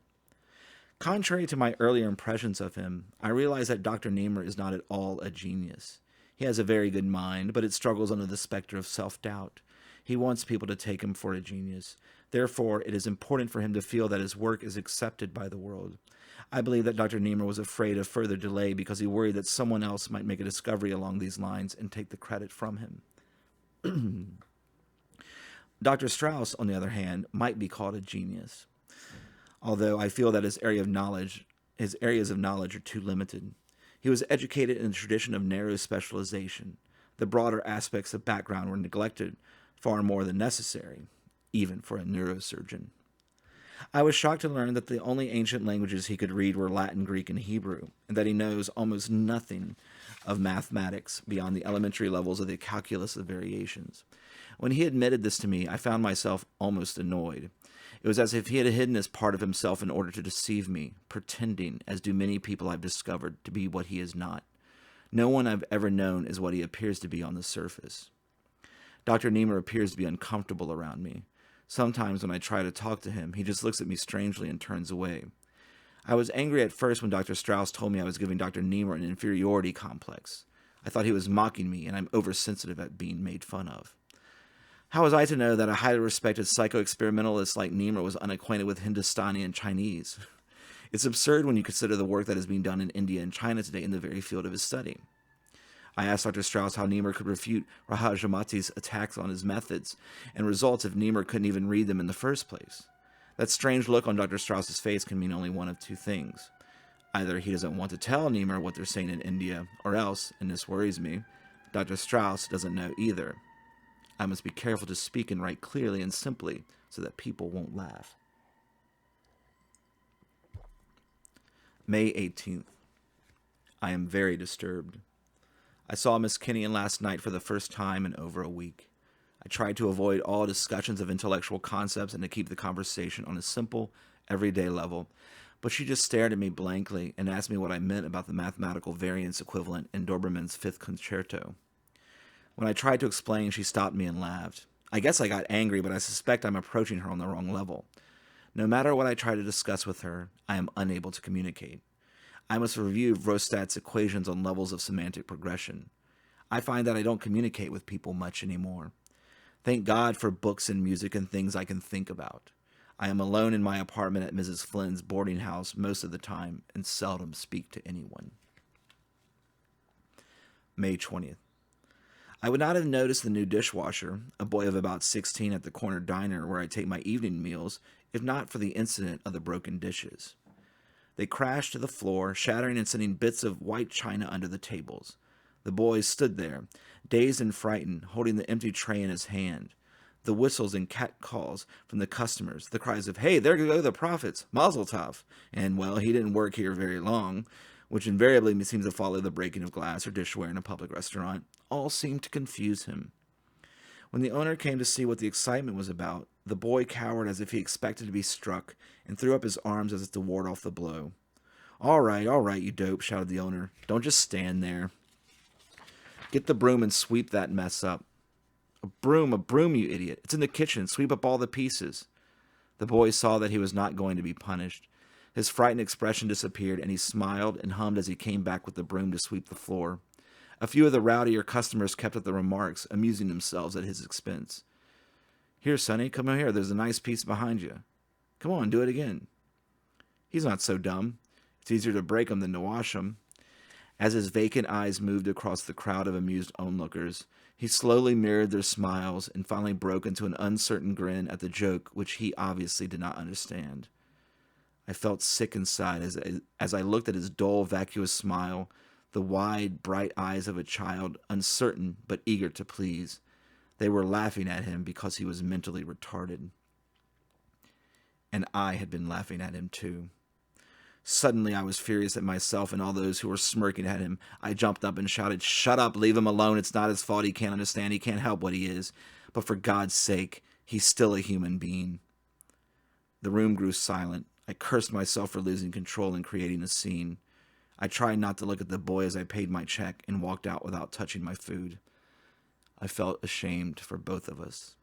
Contrary to my earlier impressions of him, I realize that Dr. Niemer is not at all a genius. He has a very good mind, but it struggles under the specter of self-doubt. He wants people to take him for a genius. Therefore, it is important for him to feel that his work is accepted by the world. I believe that Dr. Niemer was afraid of further delay because he worried that someone else might make a discovery along these lines and take the credit from him. Dr. Strauss, on the other hand, might be called a genius, although I feel that his areas of knowledge are too limited. He was educated in a tradition of narrow specialization. The broader aspects of background were neglected far more than necessary, even for a neurosurgeon. I was shocked to learn that the only ancient languages he could read were Latin, Greek, and Hebrew, and that he knows almost nothing of mathematics beyond the elementary levels of the calculus of variations. When he admitted this to me, I found myself almost annoyed. It was as if he had hidden this part of himself in order to deceive me, pretending, as do many people I've discovered, to be what he is not. No one I've ever known is what he appears to be on the surface. Dr. Niemer appears to be uncomfortable around me. Sometimes when I try to talk to him, he just looks at me strangely and turns away. I was angry at first when Dr. Strauss told me I was giving Dr. Niemer an inferiority complex. I thought he was mocking me, and I'm oversensitive at being made fun of. How was I to know that a highly respected psycho-experimentalist like Niemer was unacquainted with Hindustani and Chinese? It's absurd when you consider the work that is being done in India and China today in the very field of his study. I asked Dr. Strauss how Niemer could refute Rahajamati's attacks on his methods and results if Niemer couldn't even read them in the first place. That strange look on Dr. Strauss's face can mean only one of two things. Either he doesn't want to tell Niemer what they're saying in India, or else, and this worries me, Dr. Strauss doesn't know either. I must be careful to speak and write clearly and simply so that people won't laugh. May 18th. I am very disturbed. I saw Miss Kenyon last night for the first time in over a week. I tried to avoid all discussions of intellectual concepts and to keep the conversation on a simple, everyday level, but she just stared at me blankly and asked me what I meant about the mathematical variance equivalent in Doberman's Fifth Concerto. When I tried to explain, she stopped me and laughed. I guess I got angry, but I suspect I'm approaching her on the wrong level. No matter what I try to discuss with her, I am unable to communicate. I must review Vrostat's equations on levels of semantic progression. I find that I don't communicate with people much anymore. Thank God for books and music and things I can think about. I am alone in my apartment at Mrs. Flynn's boarding house most of the time and seldom speak to anyone. May 20th. I would not have noticed the new dishwasher, a boy of about 16 at the corner diner where I take my evening meals, if not for the incident of the broken dishes. They crashed to the floor, shattering and sending bits of white china under the tables. The boy stood there, dazed and frightened, holding the empty tray in his hand. The whistles and cat calls from the customers, the cries of, "Hey, there go the profits, Mazel Tov," and, "Well, he didn't work here very long," which invariably seems to follow the breaking of glass or dishware in a public restaurant, all seemed to confuse him. When the owner came to see what the excitement was about, the boy cowered as if he expected to be struck and threw up his arms as if to ward off the blow. All right, you dope," shouted the owner. "Don't just stand there. Get the broom and sweep that mess up." A broom, you idiot. It's in the kitchen. Sweep up all the pieces." The boy saw that he was not going to be punished. His frightened expression disappeared, and he smiled and hummed as he came back with the broom to sweep the floor. A few of the rowdier customers kept up the remarks, amusing themselves at his expense. "Here, Sonny, come here. There's a nice piece behind you. Come on, do it again." "He's not so dumb. It's easier to break 'em than to wash 'em." As his vacant eyes moved across the crowd of amused onlookers, he slowly mirrored their smiles and finally broke into an uncertain grin at the joke which he obviously did not understand. I felt sick inside as I looked at his dull, vacuous smile, the wide, bright eyes of a child, uncertain but eager to please. They were laughing at him because he was mentally retarded. And I had been laughing at him too. Suddenly I was furious at myself and all those who were smirking at him. I jumped up and shouted, "Shut up, leave him alone. It's not his fault. He can't understand. He can't help what he is. But for God's sake, he's still a human being." The room grew silent. I cursed myself for losing control and creating a scene. I tried not to look at the boy as I paid my check and walked out without touching my food. I felt ashamed for both of us.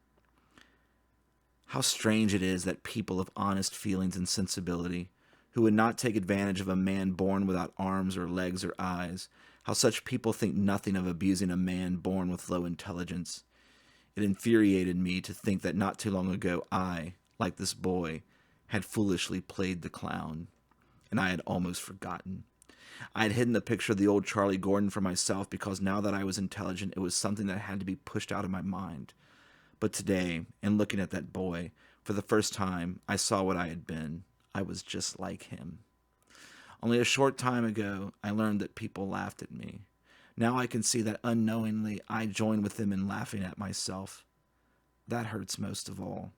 How strange it is that people of honest feelings and sensibility, who would not take advantage of a man born without arms or legs or eyes, how such people think nothing of abusing a man born with low intelligence. It infuriated me to think that not too long ago I, like this boy, had foolishly played the clown, and I had almost forgotten. I had hidden the picture of the old Charlie Gordon for myself because now that I was intelligent, it was something that had to be pushed out of my mind. But today, in looking at that boy, for the first time, I saw what I had been. I was just like him. Only a short time ago, I learned that people laughed at me. Now I can see that unknowingly I joined with them in laughing at myself. That hurts most of all.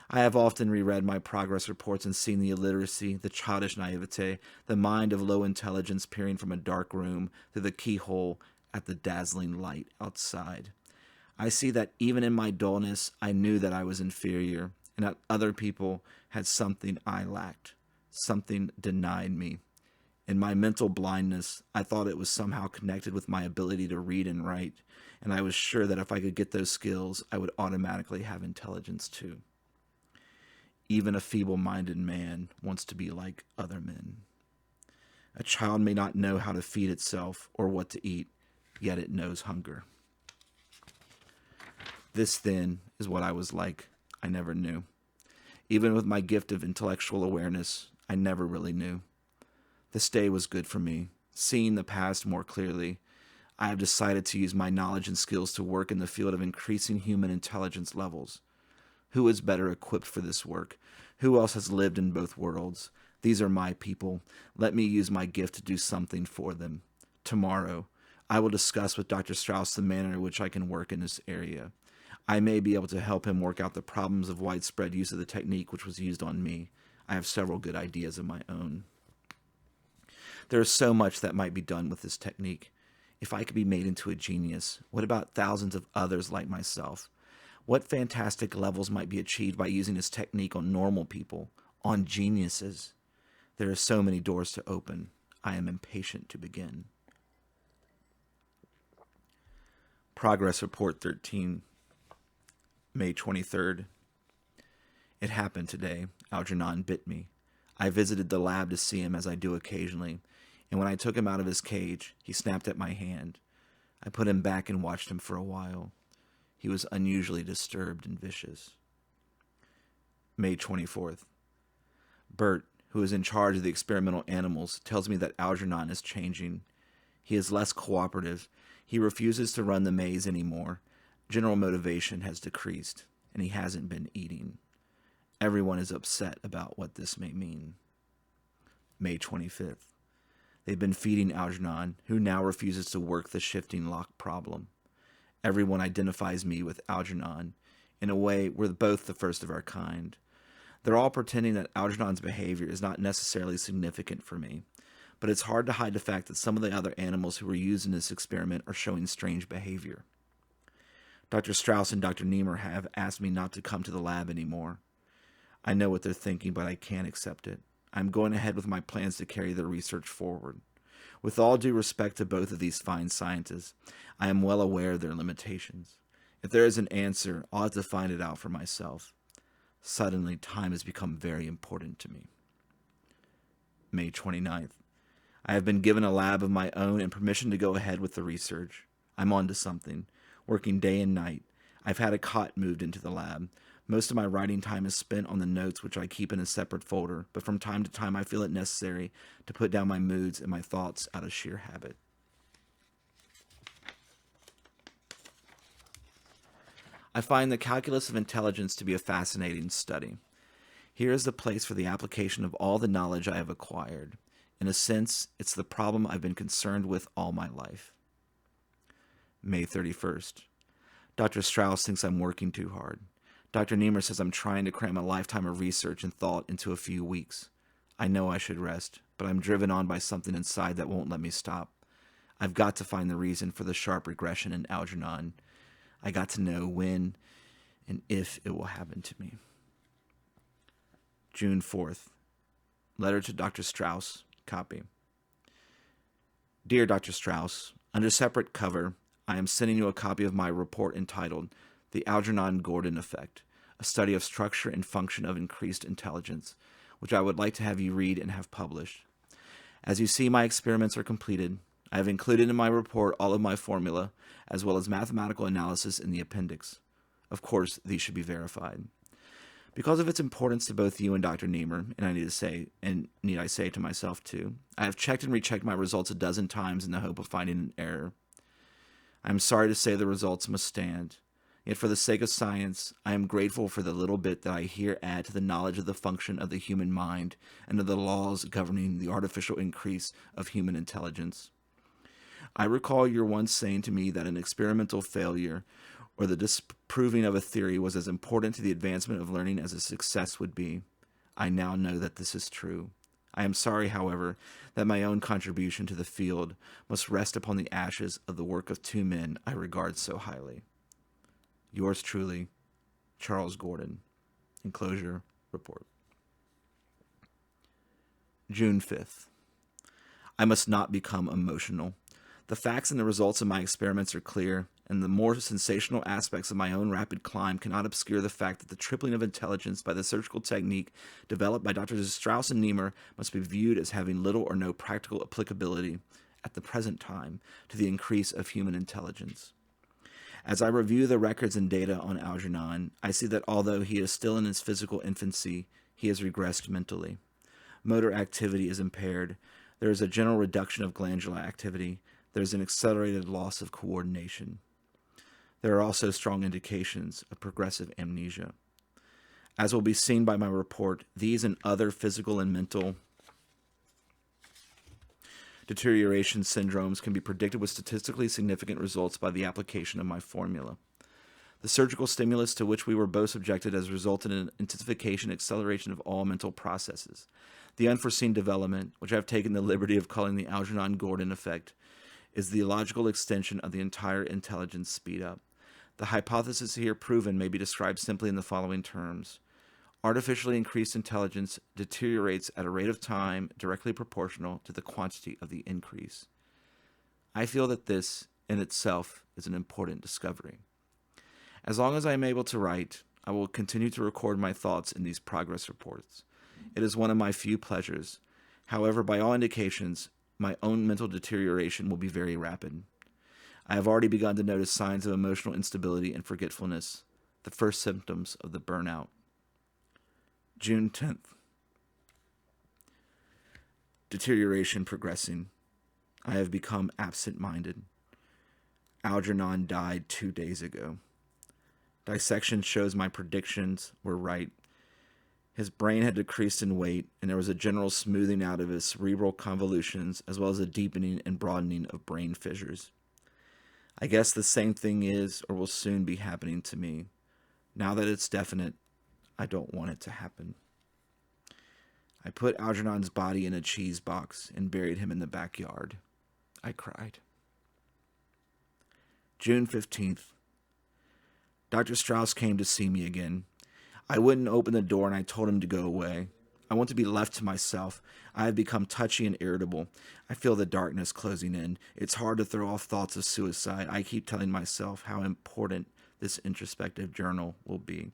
I have often reread my progress reports and seen the illiteracy, the childish naivete, the mind of low intelligence peering from a dark room through the keyhole at the dazzling light outside. I see that even in my dullness, I knew that I was inferior, and that other people had something I lacked, something denied me. In my mental blindness, I thought it was somehow connected with my ability to read and write, and I was sure that if I could get those skills, I would automatically have intelligence too. Even a feeble-minded man wants to be like other men. A child may not know how to feed itself or what to eat, yet it knows hunger. This, then, is what I was like. I never knew. Even with my gift of intellectual awareness, I never really knew. This day was good for me. Seeing the past more clearly, I have decided to use my knowledge and skills to work in the field of increasing human intelligence levels. Who is better equipped for this work? Who else has lived in both worlds? These are my people. Let me use my gift to do something for them. Tomorrow, I will discuss with Dr. Strauss the manner in which I can work in this area. I may be able to help him work out the problems of widespread use of the technique which was used on me. I have several good ideas of my own. There is so much that might be done with this technique. If I could be made into a genius, what about thousands of others like myself? What fantastic levels might be achieved by using this technique on normal people, on geniuses? There are so many doors to open. I am impatient to begin. Progress Report 13, May 23rd. It happened today. Algernon bit me. I visited the lab to see him as I do occasionally, and when I took him out of his cage, he snapped at my hand. I put him back and watched him for a while. He was unusually disturbed and vicious. May 24th. Bert, who is in charge of the experimental animals, tells me that Algernon is changing. He is less cooperative. He refuses to run the maze anymore. General motivation has decreased, and he hasn't been eating. Everyone is upset about what this may mean. May 25th. They've been feeding Algernon, who now refuses to work the shifting lock problem. Everyone identifies me with Algernon. In a way, we're both the first of our kind. They're all pretending that Algernon's behavior is not necessarily significant for me, but it's hard to hide the fact that some of the other animals who were used in this experiment are showing strange behavior. Dr. Strauss and Dr. Niemer have asked me not to come to the lab anymore. I know what they're thinking, but I can't accept it. I'm going ahead with my plans to carry their research forward. With all due respect to both of these fine scientists, I am well aware of their limitations. If there is an answer, I'll have to find it out for myself. Suddenly, time has become very important to me. May 29th. I have been given a lab of my own and permission to go ahead with the research. I'm on to something, working day and night. I've had a cot moved into the lab. Most of my writing time is spent on the notes, which I keep in a separate folder, but from time to time I feel it necessary to put down my moods and my thoughts out of sheer habit. I find the calculus of intelligence to be a fascinating study. Here is the place for the application of all the knowledge I have acquired. In a sense, it's the problem I've been concerned with all my life. May 31st. Dr. Strauss thinks I'm working too hard. Dr. Niemer says I'm trying to cram a lifetime of research and thought into a few weeks. I know I should rest, but I'm driven on by something inside that won't let me stop. I've got to find the reason for the sharp regression in Algernon. I got to know when and if it will happen to me. June 4th. Letter to Dr. Strauss. Copy. Dear Dr. Strauss, under separate cover, I am sending you a copy of my report entitled The Algernon-Gordon Effect, a study of structure and function of increased intelligence, which I would like to have you read and have published. As you see, my experiments are completed. I have included in my report all of my formula, as well as mathematical analysis in the appendix. Of course, these should be verified. Because of its importance to both you and Dr. Niemer, and need I say to myself too, I have checked and rechecked my results a dozen times in the hope of finding an error. I am sorry to say the results must stand. Yet for the sake of science, I am grateful for the little bit that I here add to the knowledge of the function of the human mind and of the laws governing the artificial increase of human intelligence. I recall your once saying to me that an experimental failure or the disproving of a theory was as important to the advancement of learning as a success would be. I now know that this is true. I am sorry, however, that my own contribution to the field must rest upon the ashes of the work of two men I regard so highly. Yours truly, Charles Gordon. Enclosure report. June 5th. I must not become emotional. The facts and the results of my experiments are clear, and the more sensational aspects of my own rapid climb cannot obscure the fact that the tripling of intelligence by the surgical technique developed by Drs. Strauss and Niemer must be viewed as having little or no practical applicability, at the present time, to the increase of human intelligence. As I review the records and data on Algernon, I see that although he is still in his physical infancy, he has regressed mentally. Motor activity is impaired. There is a general reduction of glandular activity. There is an accelerated loss of coordination. There are also strong indications of progressive amnesia. As will be seen by my report, these and other physical and mental deterioration syndromes can be predicted with statistically significant results by the application of my formula. The surgical stimulus to which we were both subjected has resulted in an intensification and acceleration of all mental processes. The unforeseen development, which I have taken the liberty of calling the Algernon-Gordon effect, is the logical extension of the entire intelligence speed-up. The hypothesis here proven may be described simply in the following terms. Artificially increased intelligence deteriorates at a rate of time directly proportional to the quantity of the increase. I feel that this, in itself, is an important discovery. As long as I am able to write, I will continue to record my thoughts in these progress reports. It is one of my few pleasures. However, by all indications, my own mental deterioration will be very rapid. I have already begun to notice signs of emotional instability and forgetfulness, the first symptoms of the burnout. June 10th. Deterioration progressing. I have become absent-minded. Algernon died 2 days ago. Dissection shows my predictions were right. His brain had decreased in weight, and there was a general smoothing out of his cerebral convolutions, as well as a deepening and broadening of brain fissures. I guess the same thing is, or will soon be happening to me. Now that it's definite, I don't want it to happen. I put Algernon's body in a cheese box and buried him in the backyard. I cried. June 15th. Dr. Strauss came to see me again. I wouldn't open the door and I told him to go away. I want to be left to myself. I have become touchy and irritable. I feel the darkness closing in. It's hard to throw off thoughts of suicide. I keep telling myself how important this introspective journal will be.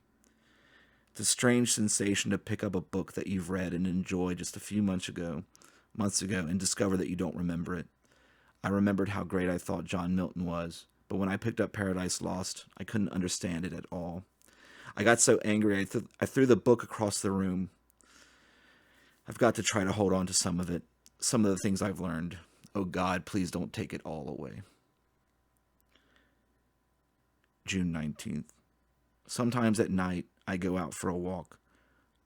It's a strange sensation to pick up a book that you've read and enjoyed just a few months ago, and discover that you don't remember it. I remembered how great I thought John Milton was, but when I picked up Paradise Lost, I couldn't understand it at all. I got so angry I threw the book across the room. I've got to try to hold on to some of it, some of the things I've learned. Oh God, please don't take it all away. June 19th. Sometimes at night, I go out for a walk.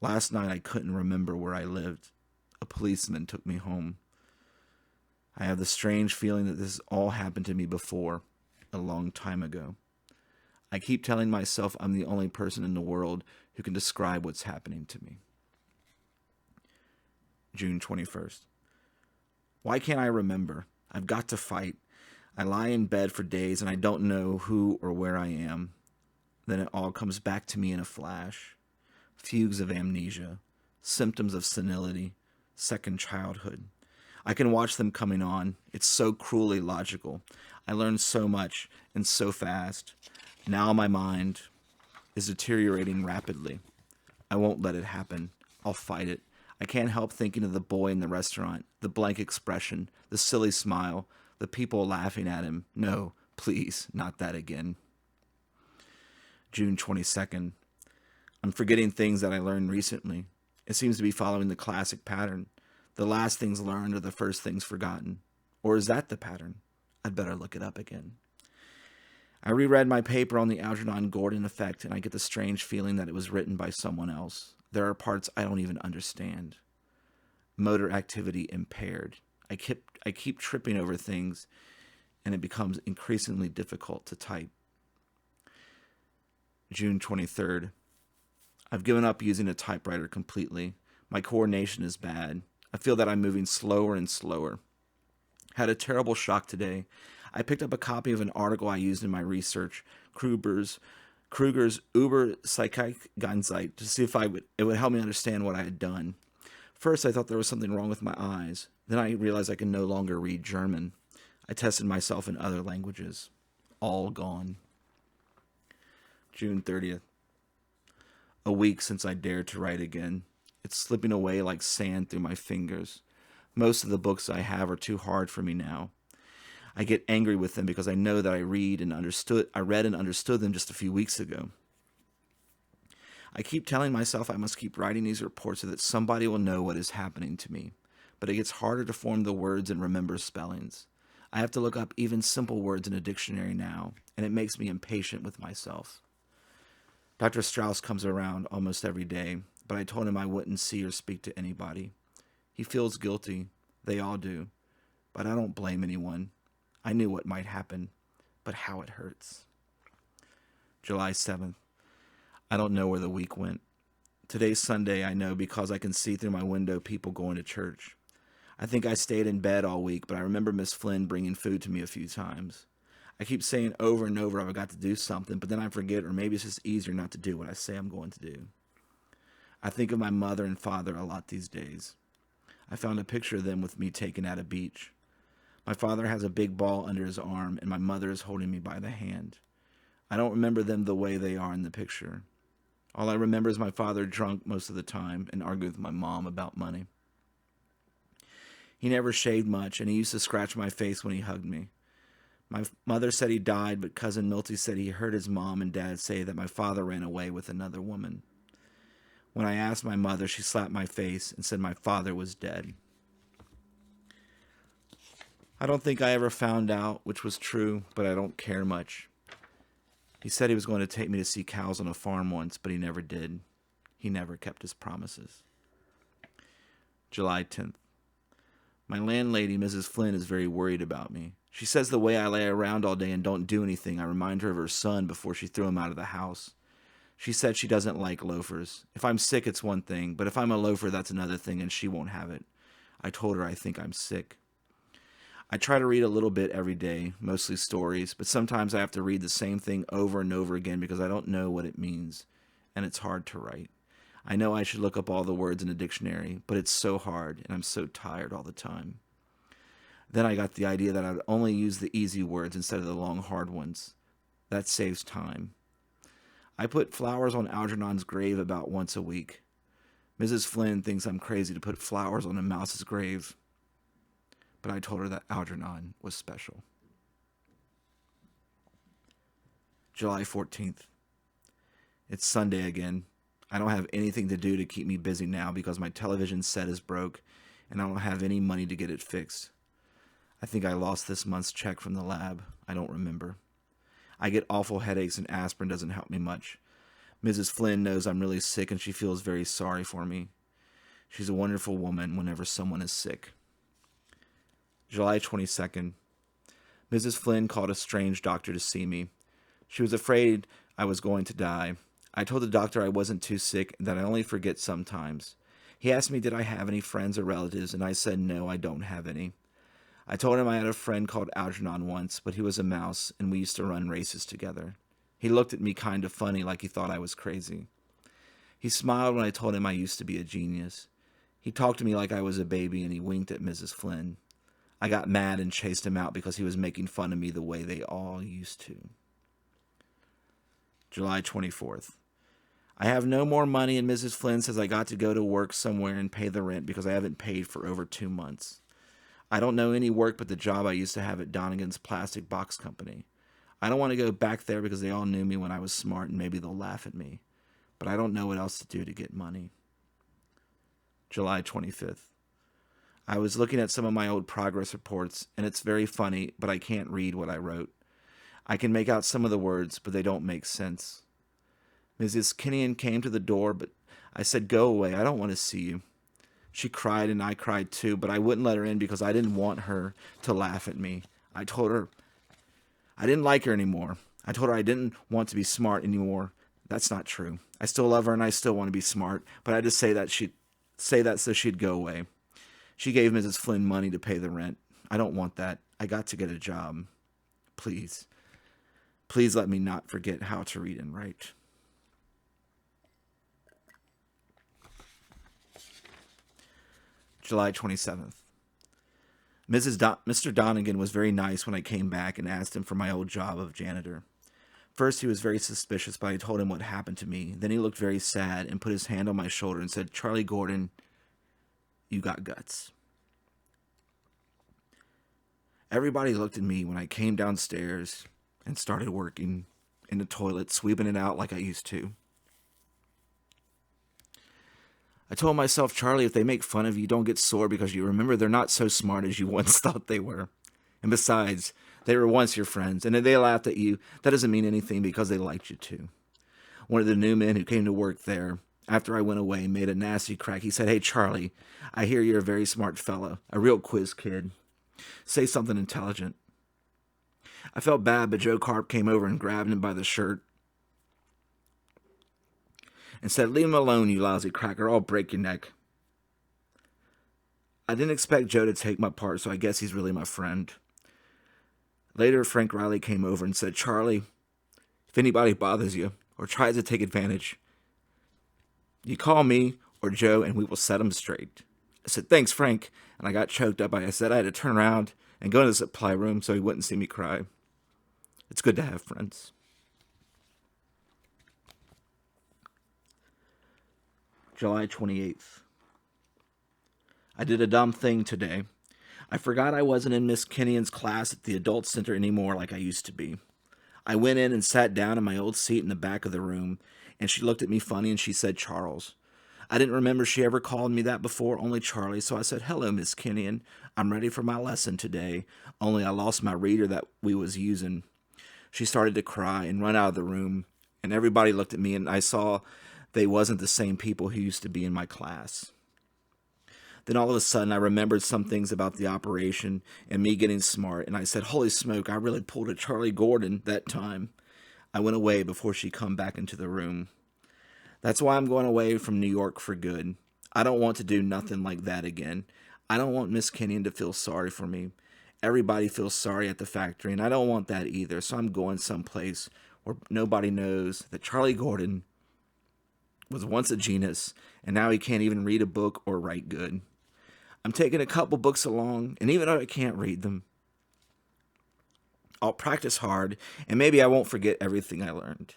Last night, I couldn't remember where I lived. A policeman took me home. I have the strange feeling that this all happened to me before, a long time ago. I keep telling myself I'm the only person in the world who can describe what's happening to me. June 21st. Why can't I remember? I've got to fight. I lie in bed for days and I don't know who or where I am. Then it all comes back to me in a flash. Fugues of amnesia, symptoms of senility, second childhood. I can watch them coming on. It's so cruelly logical. I learn so much and so fast. Now my mind is deteriorating rapidly. I won't let it happen. I'll fight it. I can't help thinking of the boy in the restaurant, the blank expression, the silly smile, the people laughing at him. No, please, not that again. June 22nd. I'm forgetting things that I learned recently. It seems to be following the classic pattern. The last things learned are the first things forgotten. Or is that the pattern? I'd better look it up again. I reread my paper on the Algernon-Gordon effect, and I get the strange feeling that it was written by someone else. There are parts I don't even understand. Motor activity impaired. I keep tripping over things, and it becomes increasingly difficult to type. June 23rd. I've given up using a typewriter completely. My coordination is bad. I feel that I'm moving slower and slower. Had a terrible shock today. I picked up a copy of an article I used in my research, Kruger's Überpsychik-Ganzheit, to see if it would help me understand what I had done. First, I thought there was something wrong with my eyes. Then I realized I could no longer read German. I tested myself in other languages. All gone. June 30th. A week since I dared to write again. It's slipping away like sand through my fingers. Most of the books I have are too hard for me now. I get angry with them because I know that I read and understood them just a few weeks ago. I keep telling myself I must keep writing these reports so that somebody will know what is happening to me. But it gets harder to form the words and remember spellings. I have to look up even simple words in a dictionary now, and it makes me impatient with myself. Dr. Strauss comes around almost every day, but I told him I wouldn't see or speak to anybody. He feels guilty. They all do. But I don't blame anyone. I knew what might happen, but how it hurts. July 7th. I don't know where the week went. Today's Sunday, I know, because I can see through my window people going to church. I think I stayed in bed all week, but I remember Miss Flynn bringing food to me a few times. I keep saying over and over I've got to do something, but then I forget, or maybe it's just easier not to do what I say I'm going to do. I think of my mother and father a lot these days. I found a picture of them with me taken at a beach. My father has a big ball under his arm, and my mother is holding me by the hand. I don't remember them the way they are in the picture. All I remember is my father drunk most of the time and argued with my mom about money. He never shaved much, and he used to scratch my face when he hugged me. My mother said he died, but Cousin Milty said he heard his mom and dad say that my father ran away with another woman. When I asked my mother, she slapped my face and said my father was dead. I don't think I ever found out which was true, but I don't care much. He said he was going to take me to see cows on a farm once, but he never did. He never kept his promises. July 10th. My landlady, Mrs. Flynn, is very worried about me. She says the way I lay around all day and don't do anything, I remind her of her son before she threw him out of the house. She said she doesn't like loafers. If I'm sick, it's one thing, but if I'm a loafer, that's another thing, and she won't have it. I told her I think I'm sick. I try to read a little bit every day, mostly stories, but sometimes I have to read the same thing over and over again because I don't know what it means, and it's hard to write. I know I should look up all the words in a dictionary, but it's so hard, and I'm so tired all the time. Then I got the idea that I would only use the easy words instead of the long, hard ones. That saves time. I put flowers on Algernon's grave about once a week. Mrs. Flynn thinks I'm crazy to put flowers on a mouse's grave, but I told her that Algernon was special. July 14th. It's Sunday again. I don't have anything to do to keep me busy now because my television set is broke and I don't have any money to get it fixed. I think I lost this month's check from the lab. I don't remember. I get awful headaches and aspirin doesn't help me much. Mrs. Flynn knows I'm really sick and she feels very sorry for me. She's a wonderful woman whenever someone is sick. July 22nd. Mrs. Flynn called a strange doctor to see me. She was afraid I was going to die. I told the doctor I wasn't too sick and that I only forget sometimes. He asked me did I have any friends or relatives, and I said no, I don't have any. I told him I had a friend called Algernon once, but he was a mouse, and we used to run races together. He looked at me kind of funny, like he thought I was crazy. He smiled when I told him I used to be a genius. He talked to me like I was a baby, and he winked at Mrs. Flynn. I got mad and chased him out because he was making fun of me the way they all used to. July 24th. I have no more money, and Mrs. Flynn says I got to go to work somewhere and pay the rent because I haven't paid for over 2 months. I don't know any work but the job I used to have at Donegan's Plastic Box Company. I don't want to go back there because they all knew me when I was smart and maybe they'll laugh at me. But I don't know what else to do to get money. July 25th. I was looking at some of my old progress reports, and it's very funny, but I can't read what I wrote. I can make out some of the words, but they don't make sense. Mrs. Kinnian came to the door, but I said, "Go away, I don't want to see you." She cried and I cried too, but I wouldn't let her in because I didn't want her to laugh at me. I told her I didn't like her anymore. I told her I didn't want to be smart anymore. That's not true. I still love her and I still want to be smart, but I just say that so she'd go away. She gave Mrs. Flynn money to pay the rent. I don't want that. I got to get a job. Please. Please let me not forget how to read and write. July 27th. Mr. Donegan was very nice when I came back and asked him for my old job of janitor. First he was very suspicious, but I told him what happened to me. Then he looked very sad and put his hand on my shoulder and said, "Charlie Gordon, you got guts." Everybody looked at me when I came downstairs and started working in the toilet, sweeping it out like I used to. I told myself, "Charlie, if they make fun of you, don't get sore because you remember they're not so smart as you once thought they were. And besides, they were once your friends, and if they laughed at you, that doesn't mean anything because they liked you too. One of the new men who came to work there, after I went away, made a nasty crack. He said, "Hey, Charlie, I hear you're a very smart fella, a real quiz kid. Say something intelligent." I felt bad, but Joe Carp came over and grabbed him by the shirt and said, "Leave him alone, you lousy cracker. I'll break your neck." I didn't expect Joe to take my part, so I guess he's really my friend. Later, Frank Riley came over and said, "Charlie, if anybody bothers you or tries to take advantage, you call me or Joe and we will set them straight." I said, "Thanks, Frank." And I got choked up. I said I had to turn around and go into the supply room so he wouldn't see me cry. It's good to have friends. July 28th. I did a dumb thing today. I forgot I wasn't in Miss Kenion's class at the Adult Center anymore like I used to be. I went in and sat down in my old seat in the back of the room, and she looked at me funny and she said, "Charles." I didn't remember she ever called me that before, only Charlie, so I said, "Hello, Miss Kenyon. I'm ready for my lesson today, only I lost my reader that we was using." She started to cry and run out of the room, and everybody looked at me, and I saw they wasn't the same people who used to be in my class. Then all of a sudden, I remembered some things about the operation and me getting smart, and I said, "Holy smoke, I really pulled a Charlie Gordon that time." I went away before she come back into the room. That's why I'm going away from New York for good. I don't want to do nothing like that again. I don't want Miss Kenyon to feel sorry for me. Everybody feels sorry at the factory, and I don't want that either, so I'm going someplace where nobody knows that Charlie Gordon was once a genius, and now he can't even read a book or write good. I'm taking a couple books along, and even though I can't read them, I'll practice hard, and maybe I won't forget everything I learned.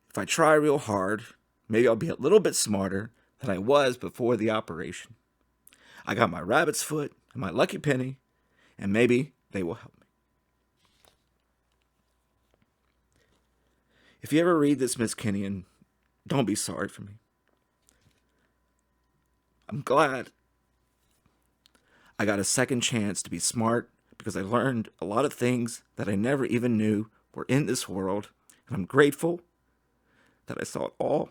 If I try real hard, maybe I'll be a little bit smarter than I was before the operation. I got my rabbit's foot and my lucky penny, and maybe they will help me. If you ever read this, Miss Kenyon, don't be sorry for me. I'm glad I got a second chance to be smart because I learned a lot of things that I never even knew were in this world, and I'm grateful that I saw it all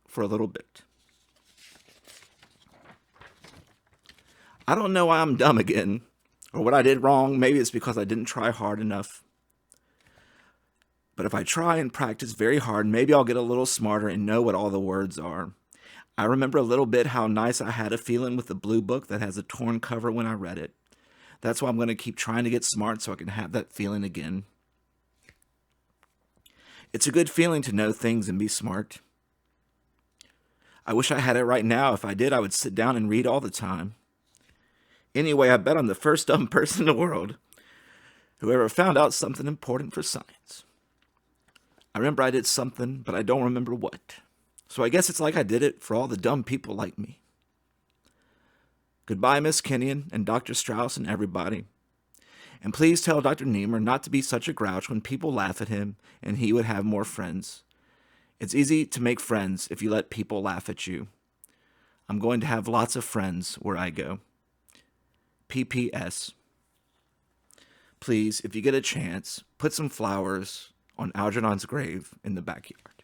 for a little bit. I don't know why I'm dumb again, or what I did wrong. Maybe it's because I didn't try hard enough. But if I try and practice very hard, maybe I'll get a little smarter and know what all the words are. I remember a little bit how nice I had a feeling with the blue book that has a torn cover when I read it. That's why I'm going to keep trying to get smart so I can have that feeling again. It's a good feeling to know things and be smart. I wish I had it right now. If I did, I would sit down and read all the time. Anyway, I bet I'm the first dumb person in the world who ever found out something important for science. I remember I did something, but I don't remember what. So I guess it's like I did it for all the dumb people like me. Goodbye, Miss Kenyon and Dr. Strauss and everybody. And please tell Dr. Niemer not to be such a grouch when people laugh at him, and he would have more friends. It's easy to make friends if you let people laugh at you. I'm going to have lots of friends where I go. P.P.S. Please, if you get a chance, put some flowers on Algernon's grave in the backyard.